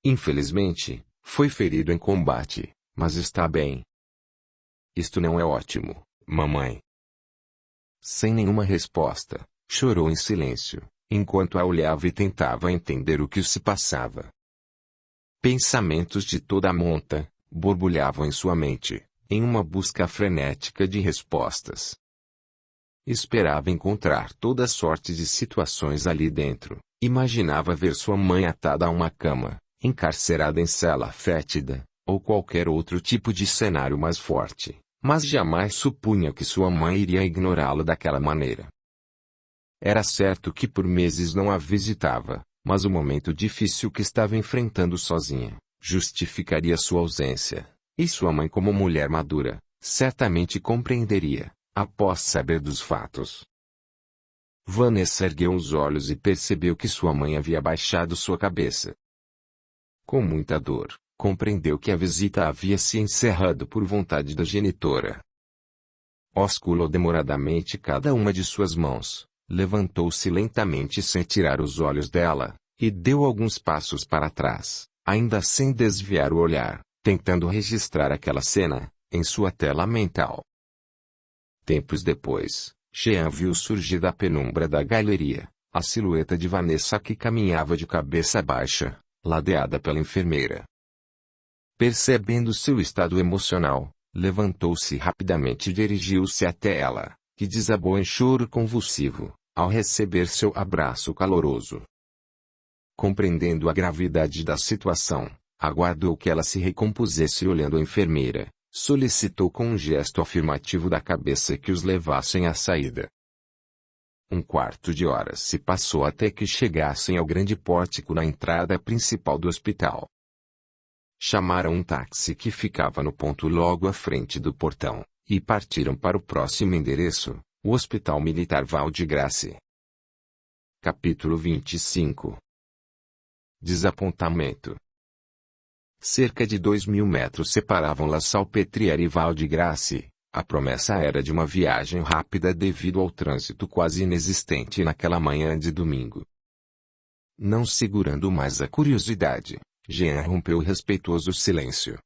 Infelizmente, foi ferido em combate, mas está bem. Isto não é ótimo, mamãe. Sem nenhuma resposta, chorou em silêncio, enquanto a olhava e tentava entender o que se passava. Pensamentos de toda a monta borbulhavam em sua mente, em uma busca frenética de respostas. Esperava encontrar toda sorte de situações ali dentro. Imaginava ver sua mãe atada a uma cama, encarcerada em cela fétida, ou qualquer outro tipo de cenário mais forte, mas jamais supunha que sua mãe iria ignorá-lo daquela maneira. Era certo que por meses não a visitava, mas o momento difícil que estava enfrentando sozinha justificaria sua ausência, e sua mãe, como mulher madura, certamente compreenderia, após saber dos fatos. Vanessa ergueu os olhos e percebeu que sua mãe havia baixado sua cabeça. Com muita dor, compreendeu que a visita havia se encerrado por vontade da genitora. Osculou demoradamente cada uma de suas mãos, levantou-se lentamente sem tirar os olhos dela, e deu alguns passos para trás, ainda sem desviar o olhar, tentando registrar aquela cena, em sua tela mental. Tempos depois, Jean viu surgir da penumbra da galeria a silhueta de Vanessa que caminhava de cabeça baixa, ladeada pela enfermeira. Percebendo seu estado emocional, levantou-se rapidamente e dirigiu-se até ela, que desabou em choro convulsivo, ao receber seu abraço caloroso. Compreendendo a gravidade da situação, aguardou que ela se recompusesse e, olhando a enfermeira, solicitou com um gesto afirmativo da cabeça que os levassem à saída. Um quarto de hora se passou até que chegassem ao grande pórtico na entrada principal do hospital. Chamaram um táxi que ficava no ponto logo à frente do portão, e partiram para o próximo endereço, o Hospital Militar Val de Grace. Capítulo 25. Desapontamento. Cerca de 2.000 metros separavam La Salpêtrière e Val de Grace. A promessa era de uma viagem rápida devido ao trânsito quase inexistente naquela manhã de domingo. Não segurando mais a curiosidade, Jean rompeu o respeitoso silêncio.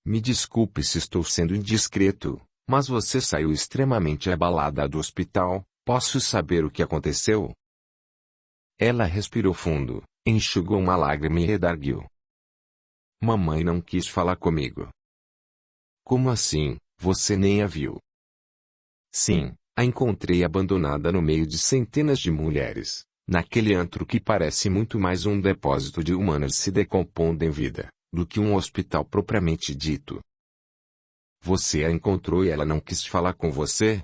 Me desculpe se estou sendo indiscreto, mas você saiu extremamente abalada do hospital, posso saber o que aconteceu? Ela respirou fundo, enxugou uma lágrima e redarguiu. Mamãe não quis falar comigo. Como assim? Você nem a viu? Sim, a encontrei abandonada no meio de centenas de mulheres, naquele antro que parece muito mais um depósito de humanas se decompondo em vida, do que um hospital propriamente dito. Você a encontrou e ela não quis falar com você?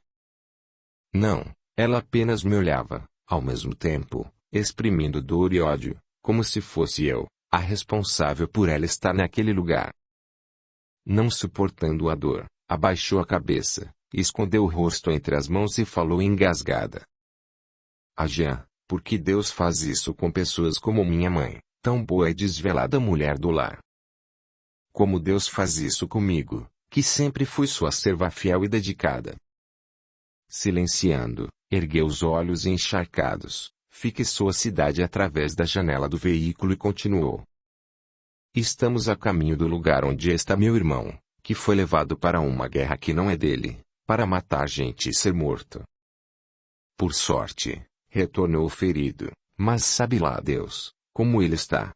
Não, ela apenas me olhava, ao mesmo tempo, exprimindo dor e ódio, como se fosse eu, a responsável por ela estar naquele lugar. Não suportando a dor, abaixou a cabeça, escondeu o rosto entre as mãos e falou engasgada. Jean, por que Deus faz isso com pessoas como minha mãe, tão boa e desvelada mulher do lar? Como Deus faz isso comigo, que sempre fui sua serva fiel e dedicada? Silenciando, ergueu os olhos encharcados, fixou a cidade através da janela do veículo e continuou. Estamos a caminho do lugar onde está meu irmão, que foi levado para uma guerra que não é dele, para matar gente e ser morto. Por sorte, retornou o ferido, mas sabe lá Deus, como ele está.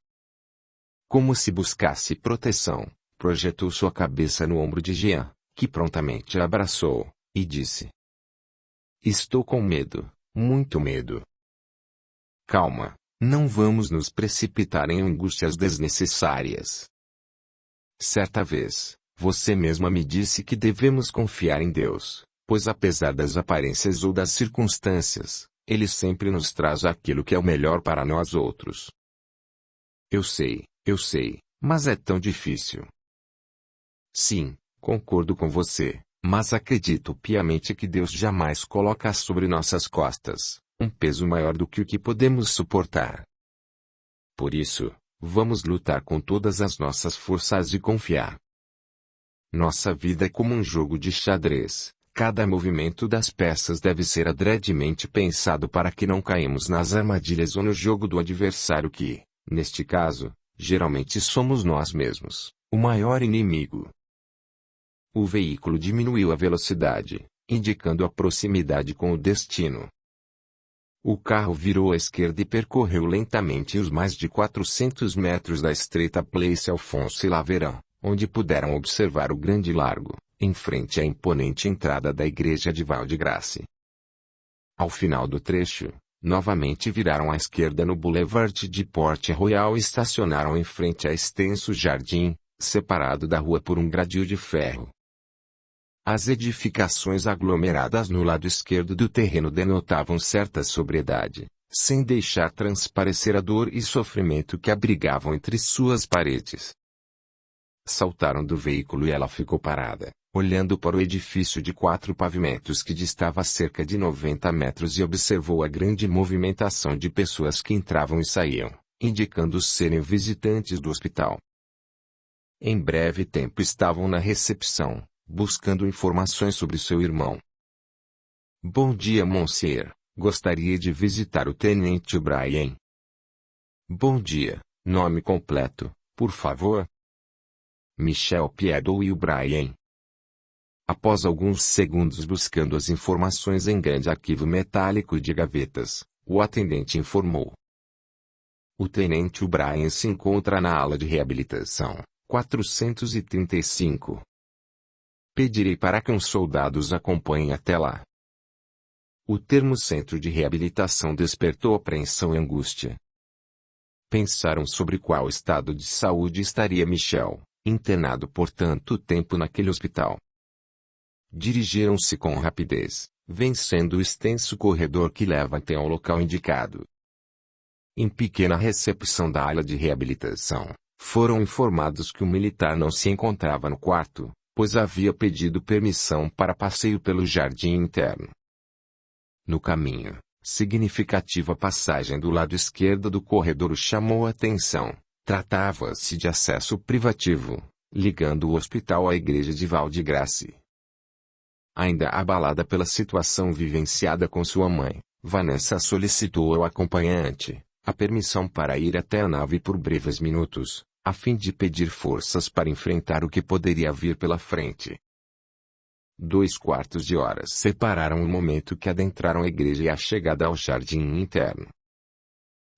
Como se buscasse proteção, projetou sua cabeça no ombro de Jean, que prontamente a abraçou, e disse. Estou com medo, muito medo. Calma, não vamos nos precipitar em angústias desnecessárias. Certa vez, você mesma me disse que devemos confiar em Deus, pois apesar das aparências ou das circunstâncias, Ele sempre nos traz aquilo que é o melhor para nós outros. Eu sei, mas é tão difícil. Sim, concordo com você, mas acredito piamente que Deus jamais coloca sobre nossas costas um peso maior do que o que podemos suportar. Por isso, vamos lutar com todas as nossas forças e confiar. Nossa vida é como um jogo de xadrez, cada movimento das peças deve ser adredemente pensado para que não caímos nas armadilhas ou no jogo do adversário que, neste caso, geralmente somos nós mesmos, o maior inimigo. o veículo diminuiu a velocidade, indicando a proximidade com o destino. O carro virou à esquerda e percorreu lentamente os mais de 400 metros da estreita Place Alphonse Laveran, onde puderam observar o grande largo, em frente à imponente entrada da igreja de Val-de-Grâce. Ao final do trecho, novamente viraram à esquerda no Boulevard de Port-Royal e estacionaram em frente a extenso jardim, separado da rua por um gradil de ferro. As edificações aglomeradas no lado esquerdo do terreno denotavam certa sobriedade, sem deixar transparecer a dor e sofrimento que abrigavam entre suas paredes. Saltaram do veículo e ela ficou parada, olhando para o edifício de 4 pavimentos que distava a cerca de 90 metros e observou a grande movimentação de pessoas que entravam e saíam, indicando serem visitantes do hospital. Em breve tempo estavam na recepção, buscando informações sobre seu irmão. Bom dia, Monsieur. Gostaria de visitar o Tenente O'Brien. Bom dia. Nome completo, por favor. Michel Pierre O'Brien. Após alguns segundos buscando as informações em grande arquivo metálico de gavetas, o atendente informou. O Tenente O'Brien se encontra na ala de reabilitação, 435. Pedirei para que uns soldados acompanhem até lá. O termo centro de reabilitação despertou apreensão e angústia. Pensaram sobre qual estado de saúde estaria Michel, internado por tanto tempo naquele hospital. Dirigiram-se com rapidez, vencendo o extenso corredor que leva até ao local indicado. Em pequena recepção da ala de reabilitação, foram informados que o militar não se encontrava no quarto, pois havia pedido permissão para passeio pelo jardim interno. No caminho, significativa passagem do lado esquerdo do corredor o chamou a atenção. Tratava-se de acesso privativo, ligando o hospital à igreja de Val-de-Grâce. Ainda abalada pela situação vivenciada com sua mãe, Vanessa solicitou ao acompanhante a permissão para ir até a nave por breves minutos, a fim de pedir forças para enfrentar o que poderia vir pela frente. 2 quartos de hora separaram o momento que adentraram a igreja e a chegada ao jardim interno.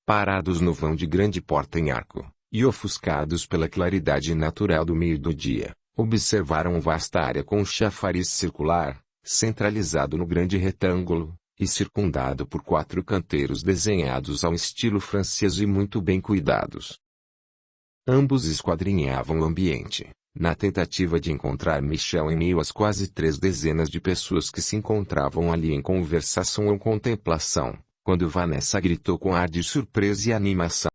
Parados no vão de grande porta em arco, e ofuscados pela claridade natural do meio do dia, observaram vasta área com um chafariz circular, centralizado no grande retângulo, e circundado por 4 canteiros desenhados ao estilo francês e muito bem cuidados. Ambos esquadrinhavam o ambiente, na tentativa de encontrar Michel em meio às quase 3 dezenas de pessoas que se encontravam ali em conversação ou contemplação, quando Vanessa gritou com ar de surpresa e animação.